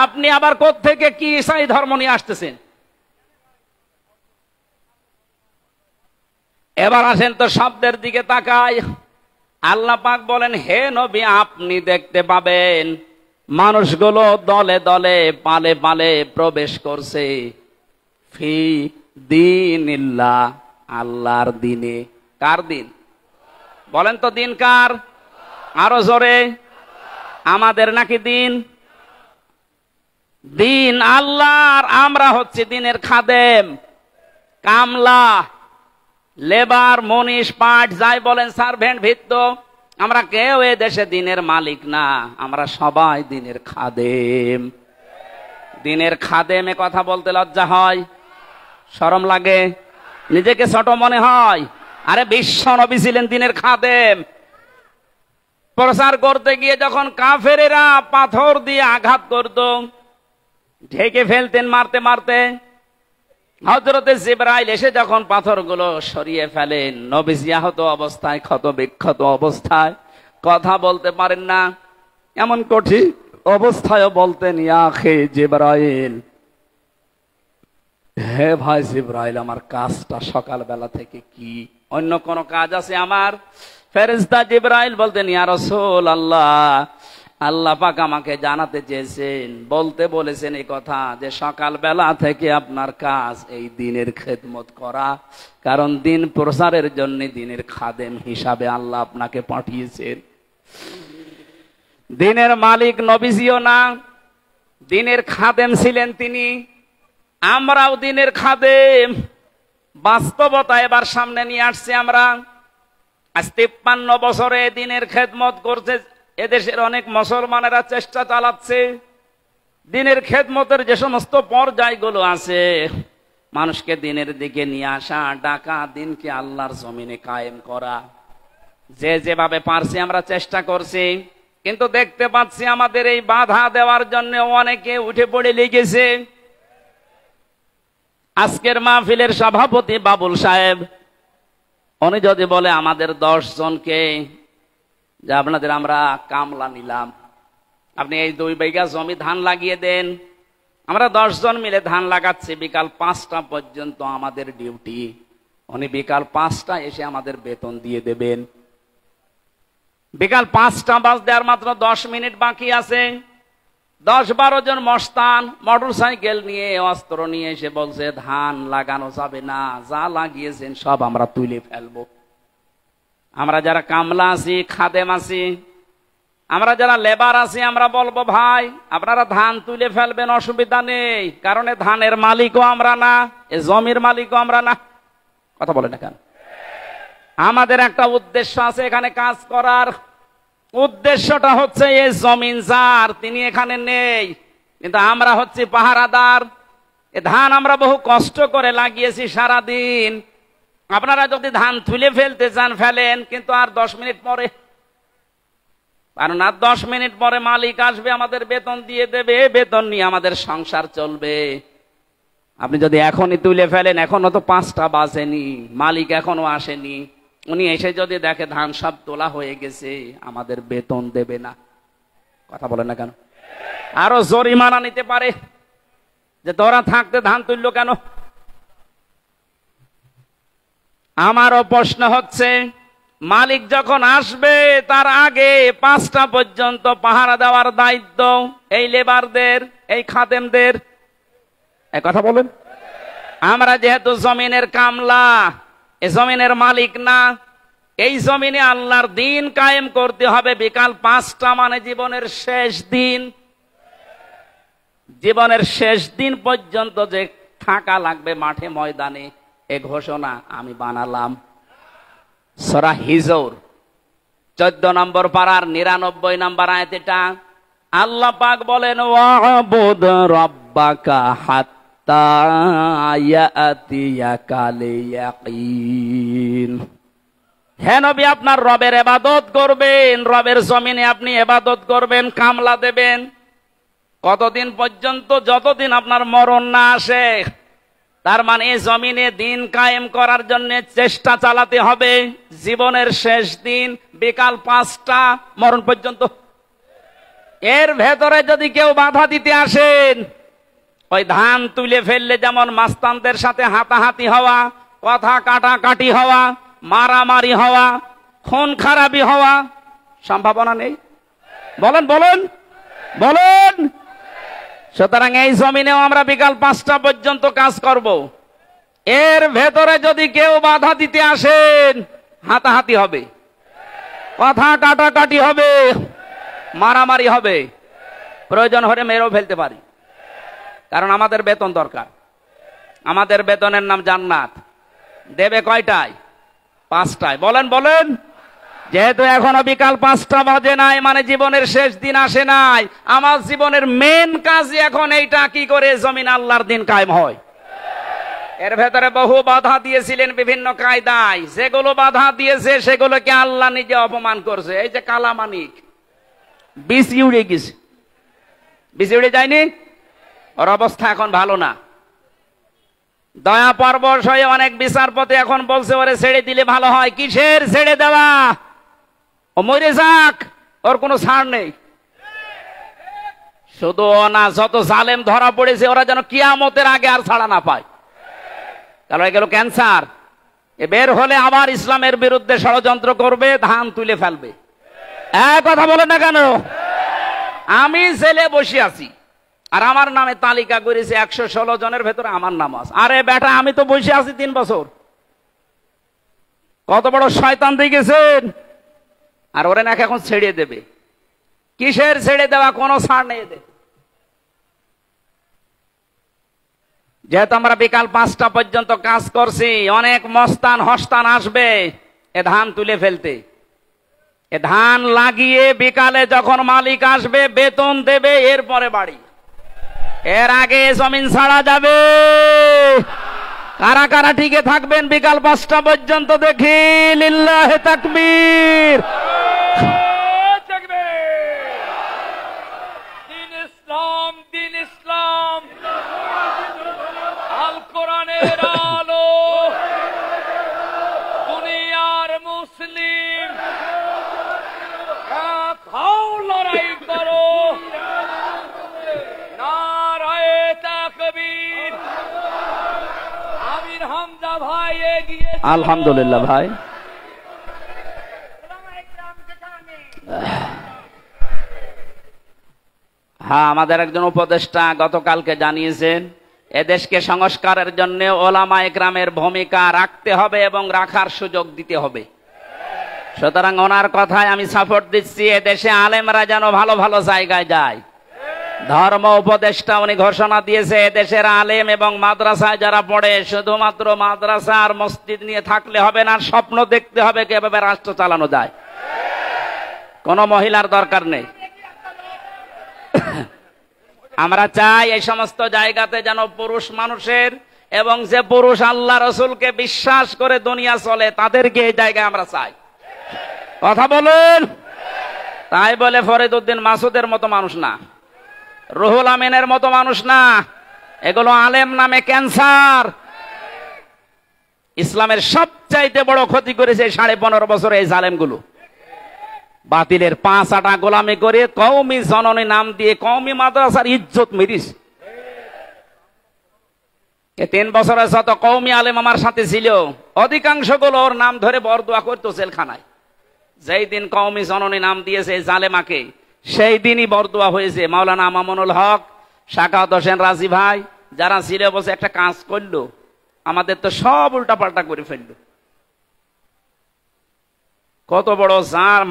আপনি আবার কোত্থেকে কি ঈসাই ধর্ম নিয়ে আসতেছেন? এবার আসেন তো শব্দের দিকে তাকাই। আল্লাহ পাক বলেন, হে নবী, আপনি দেখতে পাবেন মানুষগুলো দলে দলে পালে পালে প্রবেশ করছে ফি দীনিল্লাহ, আল্লাহর দিনে। কার দিন বলেন তো? দিন কার? আরো জোরে। আমাদের নাকি দিন? দিন আল্লাহর। আমরা হচ্ছে দিনের খাদেম, কামলা, লেবার, মনীষ, পাট, যাই বলেন, সার্ভেন্ট, ভিত্ত। আমরা কেউ এ দেশে দিনের মালিক না, আমরা সবাই দিনের খাদেম। দিনের খাদেমে কথা বলতে লজ্জা হয়, শরম লাগে, নিজেকে ছোট মনে হয়। আরে বিশ্ব নবী ছিলেন দিনের খাদেম। প্রচার করতে গিয়ে যখন কাফেরেরা পাথর দিয়ে আঘাত করত, ঢেকে ফেলতেন মারতে মারতে, হযরতে জিবরাইল এসে যখন পাথরগুলো সরিয়ে ফেলেন, নবীজি আহত অবস্থায়, ক্ষত বিক্ষত অবস্থায়, কথা বলতে পারেন না, এমন কঠিন অবস্থায় বলতেন, ইয়া আখি জিবরাইল, হে ভাই জিবরাইল, আমার কাজটা সকালবেলা থেকে কি? অন্য কোন কাজ আছে আমার? ফেরেশতা জিবরাইল বলতেন, ইয়া রাসূলুল্লাহ, আল্লাহ পাক আমাকে জানাতে চেয়েছেন, বলতে বলেছেন এই কথা যে সকালবেলা থেকে আপনার কাজ এই দিনের খেদমত করা, কারণ দিন প্রচারের জন্য দিনের খাদেম হিসাবে আল্লাহ আপনাকে পাঠিয়েছেন। দিনের মালিক নবীজিও না, দিনের খাদেম ছিলেন তিনি। আমরাও দিনের খাদেম। বাস্তবতা এবার সামনে নিয়ে আসছি আমরা। আজ 53 বছরে দিনের খেদমত করছে এদেশের অনেক মুসলমানেরা, চেষ্টা চালাচ্ছে। দিনের খেদমতের যে সমস্ত পর্যায়গুলো আছে, মানুষকে দিনের দিকে নিয়ে আসা, ডাকা, দিনকে আল্লাহর জমিনে কায়েম করা, যে যেভাবে পারছি আমরা চেষ্টা করছি। কিন্তু দেখতে পাচ্ছি আমাদের এই বাধা দেওয়ার জন্য অনেকে উঠে পড়ে লেগেছে। আজকের মাহফিলের সভাপতি বাবুল সাহেব, উনি যদি বলে আমাদের 10 জনকে যে আপনাদের আমরা কামলা নিলাম, আপনি এই 2 বিঘা জমি ধান লাগিয়ে দেন, আমরা 10 জন মিলে ধান লাগাচ্ছি, বিকাল 5টা পর্যন্ত আমাদের ডিউটি, উনি বিকাল 5টা এসে আমাদের বেতন দিয়ে দেবেন। বিকাল 5টা বাজতে আর মাত্র 10 মিনিট বাকি আছে। 10-12 জন মস্তান মোটর সাইকেল নিয়ে, অস্ত্র নিয়ে এসে বলছে ধান লাগানো যাবে না, যা লাগিয়েছেন সব আমরা তুলে ফেলবো। আমরা যারা কামলা আছি, খাদেম আছি, আমরা যারা লেবার আছি, আমরা বলবো ভাই আপনারা ধান তুলে ফেলবেন, অসুবিধা নেই, কারণ ধানের মালিকও আমরা না, এ জমির মালিকও আমরা না। কথা বলে না কেন? আমাদের একটা উদ্দেশ্য আছে এখানে কাজ করার। উদ্দেশ্যটা হচ্ছে এই জমিন যার, তিনি এখানে নেই, কিন্তু আমরা হচ্ছে পাহারাদার। এ ধান আমরা বহু কষ্ট করে লাগিয়েছি সারাদিন। আপনারা যদি ধান তুলে ফেলতে চান ফেলেন, কিন্তু আর 10 মিনিট পরে, কারণ আর 10 মিনিট পরে মালিক আসবে, আমাদের বেতন দিয়ে দেবে, বেতন নিয়ে আমাদের সংসার চলবে। আপনি যদি এখনই তুলে ফেলেন, এখনো তো 5টা বাজেনি, মালিক এখনো আসেনি, উনি এসে যদি দেখে ধান সব তোলা হয়ে গেছে, আমাদের বেতন দেবে না। কথা বলেন না কেন? আরো জরিমানা নিতে পারে যে তোরা থাকতে ধান তুললো কেন। আমারও প্রশ্ন হচ্ছে, মালিক যখন আসবে তার আগে 5টা পর্যন্ত পাহারা দেওয়ার দায়িত্ব এই লেবারদের, এই খাদেমদের। এক কথা বলেন, আমরা যেহেতু জমিনের কামলা, এই জমিনের মালিক না, এই জমিনে আল্লাহর দিন কায়েম করতে হবে। বিকাল 5টা মানে জীবনের শেষ দিন, জীবনের শেষ দিন পর্যন্ত যে থাকা লাগবে মাঠে ময়দানে, এ ঘোষণা আমি বানালাম। সূরা হিজর 14 নম্বর পারার 99 নম্বর আয়াত। এটা আল্লাহ পাক বলেন, ওয়াবুদ রাব্বাকা হাত্তা ইয়াতিয়াকাল ইয়াকিন। হে নবী, আপনার রবের ইবাদত করবেন, রবের জমিনে আপনি ইবাদত করবেন, কামলা দেবেন। কতদিন পর্যন্ত? যতদিন আপনার মরণ না আসে। তার মানে জমিনে দিন কায়েম করার জন্য চেষ্টা চালাতে হবে। জীবনের শেষ দিন বিকাল 5টা মরণ পর্যন্ত। এর ভেতরে যদি কেউ বাধা দিতে আসেন, ওই ধান তুলে ফেললে যেমন মাস্তানদের সাথে হাতাহাতি হওয়া, কথা কাটাকাটি হওয়া, মারামারি হওয়া, খুন খারাপি হওয়া সম্ভাবনা নেই? বলেন বলেন বলেন। সুতরাং এই জমিনেও আমরা বিকাল 5টা পর্যন্ত কাজ করব। এর ভেতরে যদি কেউ বাধা দিতে আসেন, হাতাহাতি হবে, কথা কাটাকাটি হবে, মারামারি হবে, প্রয়োজন হলে মেরেও ফেলতে পারি। কারণ আমাদের বেতন দরকার, আমাদের বেতনের নাম জান্নাত। দেবে কয়টায়? 5টায়। বলেন বলেন। যেহেতু এখনো বিকাল 5টা বাজে নাই, মানে জীবনের শেষ দিন আসে নাই। আমার জীবনের মেন কাজ এখন এইটা, কি করে জমিন আল্লাহর দিন কায়েম হয়। এর ভেতরে বহু বাধা দিয়েছিলেন বিভিন্ন কায়দায়, যেগুলো বাধা দিয়েছে সেগুলোকে আল্লাহ নিজে অপমান করছে। এই যে কালামানিক বিসি উড়ে গেছে, বিসি উড়ে যায়নি, ওর অবস্থা এখন ভালো না। দয়া পরবশ হয়ে অনেক বিচারপতি এখন বলছে ওরে ছেড়ে দিলে ভালো হয়। কিসের ছেড়ে দেওয়া? ও মরে যাক, ওর কোনো ছাড় নেই। শুধু না, যত জালেম ধরা পড়েছে ওরা যেন কিয়ামতের আগে আর ছাড়া না পায়। কারণ এগুলো ক্যান্সার। এ বের হলে আবার ইসলামের বিরুদ্ধে ষড়যন্ত্র করবে, ধান তুলে ফেলবে। এক কথা বলেন না কেন? আমি জেলে বসে আছি আর আমার নামে তালিকা করেছে 116 জনের ভেতরে আমার নাম আছে। আরে বেটা, আমি তো বসে আছি 3 বছর। কত বড় শয়তান দেখেছেন? আর ওরে নাকি এখন ছেড়ে দেবে। কিসের ছেড়ে দেওয়া? কোনো ছাড় নেই এদের। যেহেতু আমরা বিকাল 5টা পর্যন্ত কাজ করছি, অনেক মস্তান হস্তান আসবে এ ধান তুলে ফেলতে। এ ধান লাগিয়ে বিকালে যখন মালিক আসবে বেতন দেবে, এরপরে বাড়ি। এর আগে জমিন ছাড়া যাবে। কারা কারা টিকে থাকবেন বিকাল 5টা পর্যন্ত দেখি? লিল্লাহে তাকবীর। দিন ইসলাম, দিন ইসলাম, আল কোরআনের আলো, দুনিয়ার মুসলিম, এক হও, লড়াই করো, নারায়ে তাকবীর। আমির হামজা ভাই এগিয়ে। আলহামদুলিল্লাহ ভাই। হ্যাঁ, আমাদের একজন উপদেষ্টা গতকালকে জানিয়েছেন এদেশকে সংস্কারের জন্য ওলামা একরামের ভূমিকা রাখতে হবে এবং রাখার সুযোগ দিতে হবে। সুতরাং ওনার কথায় আমি সাপোর্ট দিচ্ছি। এদেশে আলেমরা যেন ভালো ভালো জায়গায় যায়। ধর্ম উপদেষ্টা উনি ঘোষণা দিয়েছে এদেশের আলেম এবং মাদ্রাসায় যারা পড়ে, শুধুমাত্র মাদ্রাসা আর মসজিদ নিয়ে থাকলে হবে না, স্বপ্ন দেখতে হবে কিভাবে রাষ্ট্র চালানো যায়। কোনো মহিলার দরকার নেই। আমরা চাই এই সমস্ত জায়গাতে যেন পুরুষ মানুষের, এবং যে পুরুষ আল্লাহ রসুলকে বিশ্বাস করে দুনিয়া চলে, তাদেরকে এই জায়গায় আমরা চাই। কথা বলুন। তাই বলে ফরিদ উদ্দিন মাসুদের মতো মানুষ না, রুহুল আমিনের মতো মানুষ না। এগুলো আলেম নামে ক্যান্সার। ইসলামের সবচাইতে বড় ক্ষতি করেছে 15.5 বছরে এই জালেমগুলো। বাতিলের 5 আটা গোলামি করে কওমি জননী নাম দিয়ে কওমি মাদ্রাসার ইজ্জত মেরিস। এ 3 বছরে যত কওমি আলেম আমার সাথে ছিল অধিকাংশ গুলো ওর নাম ধরে বরদোয়া করতো জেলখানায়। যেই দিন কওমি জননী নাম দিয়েছে জালেমাকে, সেই দিনই বরদোয়া হয়েছে। মাওলানা মামুনুল হক, শাকাওয়াত হোসেন রাজি ভাই যারা ছিল বসে একটা কাজ করলো, আমাদের তো সব উল্টাপাল্টা করে ফেললো। কত বড়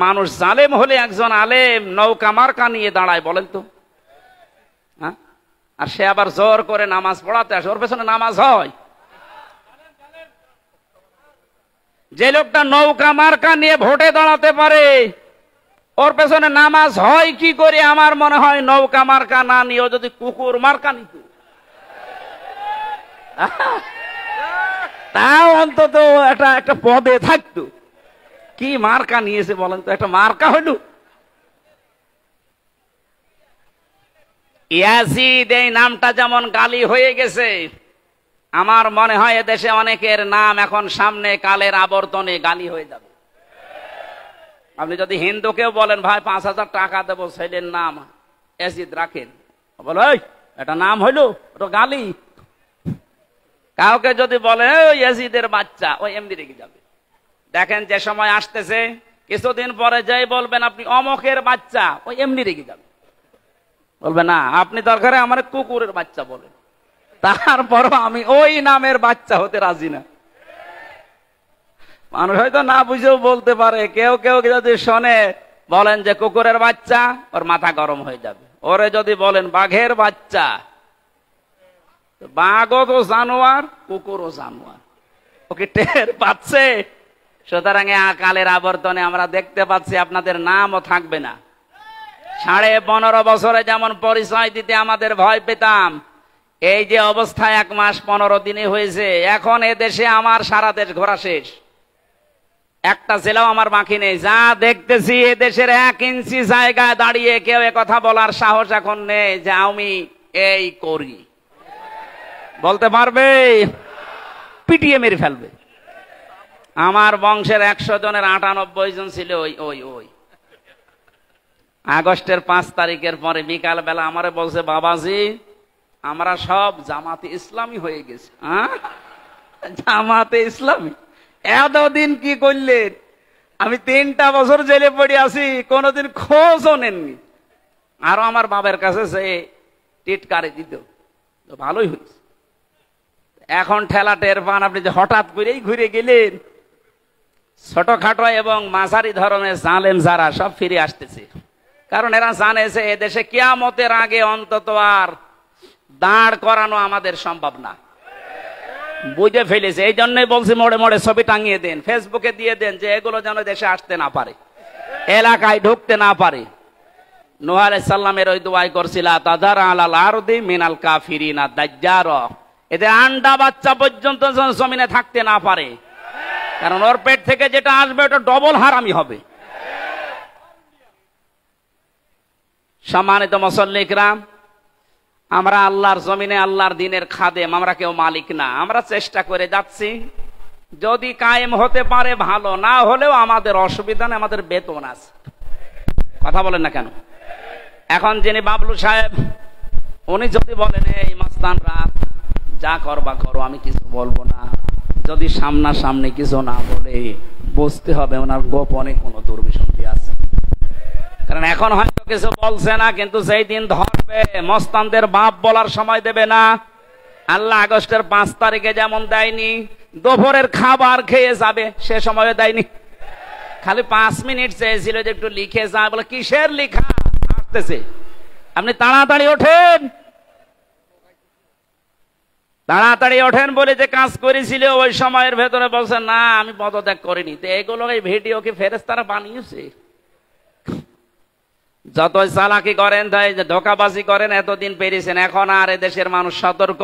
মানুষ জালেম হলে একজন আলেম নৌকা মার্কা নিয়ে দাঁড়ায় বলেন তো, হ্যাঁ? আর সে আবার জোর করে নামাজ পড়াতে আসে, ওর পেছনে নামাজ হয়? যে লোকটা নৌকা মার্কা নিয়ে ভোটে দাঁড়াতে পারে ওর পেছনে নামাজ হয় কি করে? আমার মনে হয় নৌকা মার্কা না নিয়েও যদি কুকুর মার্কা নিত তাও অন্তত একটা পদে থাকতো। কি মার্কা নিয়েছে বলেন তো, একটা মার্কা হইল। ইয়াজিদ এই নামটা যেমন গালি হয়ে গেছে, আমার মনে হয় এদেশে অনেকের নাম এখন সামনে কালের আবর্তনে গালি হয়ে যাবে। আপনি যদি হিন্দুকেও বলেন ভাই 5,000 টাকা দেবো ছেলের নাম ইয়াজিদ রাখেন, বলো এটা নাম হইলো, ওটা গালি। কাউকে যদি বলে ইয়াজিদের বাচ্চা, ওই এমনি রেগে যাবে। দেখেন যে সময় আসতেছে, কিছুদিন পরে যাই বলবেন আপনি অমকের বাচ্চা, ওই এমনি রেগে যাবে, বলবে না আপনি দরকারে আমার কুকুরের বাচ্চা বলেন, তারপরও আমি ওই নামের বাচ্চা হতে রাজি না। মানুষ হয়তো না বুঝেও বলতে পারে। কেউ কেউ যদি শোনে বলেন যে কুকুরের বাচ্চা, ওর মাথা গরম হয়ে যাবে। ওরে যদি বলেন বাঘের বাচ্চা, বাঘও তো জানোয়ার, কুকুরও জানোয়ার, ওকে টের পাচ্ছে। সুতরাং কালের আবর্তনে আমরা দেখতে পাচ্ছি আপনাদের নামও থাকবে না। 15.5 বছরে যেমন পরিচয় দিতে আমাদের ভয় পেতাম, এই যে অবস্থা 1 মাস 15 দিনে হয়েছে, এখন এ দেশে আমার সারা দেশ ঘোরা শেষ, একটা জেলাও আমার বাকি নেই। যা দেখতেছি এ দেশের 1 ইঞ্চি জায়গায় দাঁড়িয়ে কেউ কথা বলার সাহস এখন নেই যে আমি এই করি, বলতে পারবে? পিটিয়ে মেরে ফেলবে। আমার বংশের 100 জনের 98 জন ছিল ওই আগস্টের 5 তারিখের পরে বিকাল বেলা আমারে বলছে, বাবাজি আমরা সব জামাতে ইসলামী হয়ে গেছে। জামাতে ইসলামী? এতদিন কি করলেন? আমি 3টা বছর জেলে পড়ে আছি, কোনোদিন খোঁজও নেননি। আরো আমার বাবার কাছে সে টিটকারি দিত, ভালোই হয়েছে। এখন ঠেলা টের পান আপনি যে হঠাৎ করেই ঘুরে গেলেন। ছোটখাটো এবং মাঝারি ধরনের জালেম যারা সব ফিরে আসতেছে, কারণ এরা জানে যে এদেশে কিয়ামতের আগে অন্তত আর দাঁড় করানো আমাদের সম্ভব না, বুঝে ফেলেছে। এই জন্যই বলছি মোড়ে মোড়ে ছবি টাঙিয়ে দেন, ফেসবুকে দিয়ে দেন, যে এগুলো যেন দেশে আসতে না পারে, এলাকায় ঢুকতে না পারে। নূহ আলাইহিস সালামের ওই দোয়াই করছিল, তাজার আলাল আরদি মিনাল কাফিরিনা দাজ্জার, এদের আন্ডা বাচ্চা পর্যন্ত যেন জমিনে থাকতে না পারে, কারণ ওর পেট থেকে যেটা আসবে ওটা ডবল হারামি হবে। সম্মানিত মুসল্লি কিরাম, আমরা আল্লাহর জমিনে আল্লাহর দিনের খাদেম, আমরা কেউ মালিক না। আমরা চেষ্টা করে যাচ্ছি, যদি কায়েম হতে পারে ভালো, না হলেও আমাদের অসুবিধা নেই, আমাদের বেতন আছে। কথা বলেন না কেন? এখন যিনি বাবলু সাহেব, উনি যদি বলেন এই মাস্তানরা যা করবা করো, আমি কিছু বলবো না, যদি সামনাসামনি কিছু না বলে বুঝতে হবে ওনার গোপনে কোনো দুর্বিসন্ধি আছে। কারণ এখন হয়তো কিছু বলছে না, কিন্তু যেই দিন ধরবে মস্তানদের বাপ বলার সময় দেবে না। আল্লাহ আগস্টের 5 তারিখে যেমন দেয়নি, দুপুরের খাবার খেয়ে যাবে সে সময় দেয়নি, খালি 5 মিনিট চেয়েছিল যে একটু লিখে যা। বলে কিসের লিখা? আসতেছে, আপনি তাড়াতাড়ি ওঠেন, তাড়াতাড়ি ওঠেন বলে যে কাজ করেছিল ওই সময়ের ভেতরে বলছে না আমি পদত্যাগ করিনি। তো এগুলো এই ভিডিও কি ফেরেশতারা বানিয়েছে? যতই চালাকি করেন, ধোকাবাজি করেন, এতদিন পেরেছেন, এখন আর এদেশের মানুষ সতর্ক,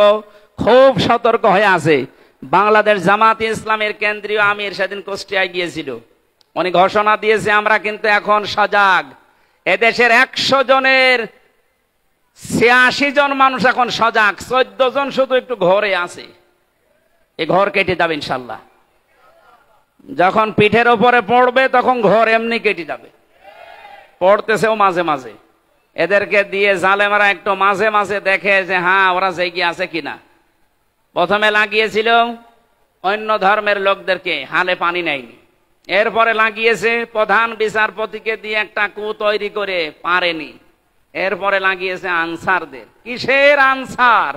খুব সতর্ক হয়ে আছে। বাংলাদেশ জামাতে ইসলামের কেন্দ্রীয় আমির সেদিন কুষ্টিয়ায় গিয়েছিল, উনি ঘোষণা দিয়েছে আমরা কিন্তু এখন সজাগ। এদেশের 100 জনের 86 জন মানুষ এখন সজাগ, 14 জন শুধু একটু ঘরে আছে। এই ঘর কেটে যাবে ইনশাল্লাহ, যখন পিঠের ওপরে পড়বে তখন ঘর এমনি কেটে যাবে। পড়তেছেও মাঝে মাঝে, এদেরকে দিয়ে জালেমারা একটু মাঝে মাঝে দেখে যে হ্যাঁ ওরা জেগে আছে কিনা। প্রথমে লাগিয়েছিল অন্য ধর্মের লোকদেরকে, হালে পানি নেয়নি। এরপরে লাগিয়েছে প্রধান বিচারপতিকে দিয়ে একটা কু তৈরি করে, পারেনি। এরপরে লাগিয়েছে আনসারদের। কিসের আনসার?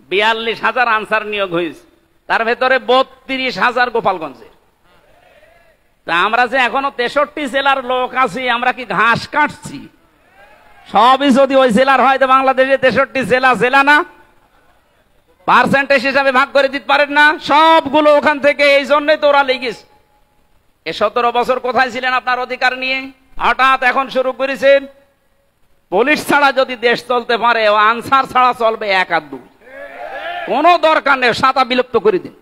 42,000 আনসার নিয়োগ হয়েছে, তার ভেতরে 32,000 গোপালগঞ্জের। তা আমরা যে এখনো 63 জেলার লোক আছি, আমরা কি ঘাস কাটছি? সবই যদি ওই জেলার হয় তো বাংলাদেশে 63 জেলা জেলা না? পার্সেন্টেজ হিসাবে ভাগ করে দিতে পারেন না? সবগুলো ওখান থেকে। এই জন্যই তো ওরা লেগেছে। 17 বছর কোথায় ছিলেন আপনার অধিকার নিয়ে? হঠাৎ এখন শুরু করেছেন। পুলিশ ছাড়া যদি দেশ চলতে পারে, ও আনসার ছাড়া চলবে 1 আর 2। কোন দরকার নেই, সাতা বিলুপ্ত করে দিন।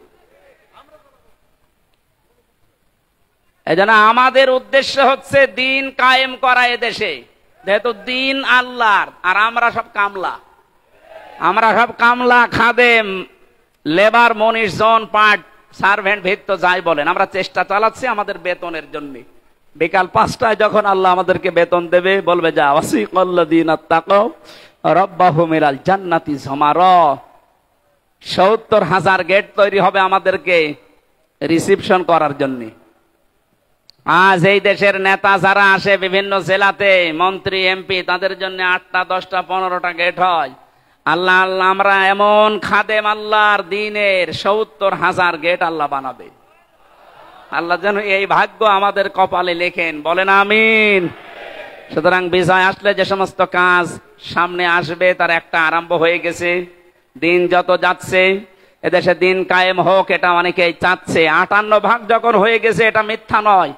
এজন্য আমাদের উদ্দেশ্য হচ্ছে দিন কায়েম করা এদেশে। যেহেতু দিন আল্লাহর, আর আমরা সব কামলা। আমরা সব কামলা, খাদেম, লেবার, মনীষ, জন, পাট, সার্ভেন্ট, ভিত্ত যাই বলেন, আমরা চেষ্টা চালাচ্ছি আমাদের বেতনের জন্য। বিকাল 5টায় যখন আল্লাহ আমাদেরকে বেতন দেবে, বলবে যা ওয়াসিকাল্লাযীনা তাকাও রাব্বাহুম ইলাল জান্নাতি যুমারা। 70,000 গেট তৈরি হবে আমাদেরকে রিসিপশন করার জন্য। আজ এই দেশের নেতা যারা আসে বিভিন্ন জেলাতে, মন্ত্রী, এমপি, তাদের জন্য 8টা, 10টা, 15টা গেট হয়। আল্লাহ আল্লাহ আমরা এমন খাদেম আল্লাহর দিনের 70,000 গেট আল্লাহ বানাবে। আল্লাহ যেন এই ভাগ্য আমাদের কপালে লেখেন, বলেন আমিন। সুতরাং বিজয় আসলে যে সমস্ত কাজ সামনে আসবে, তার একটা আরম্ভ হয়ে গেছে। দিন যত যাচ্ছে এদেশে দিন কায়েম হোক, এটা অনেকেই চাচ্ছে। 58 ভাগ যখন হয়ে গেছে, এটা মিথ্যা নয়।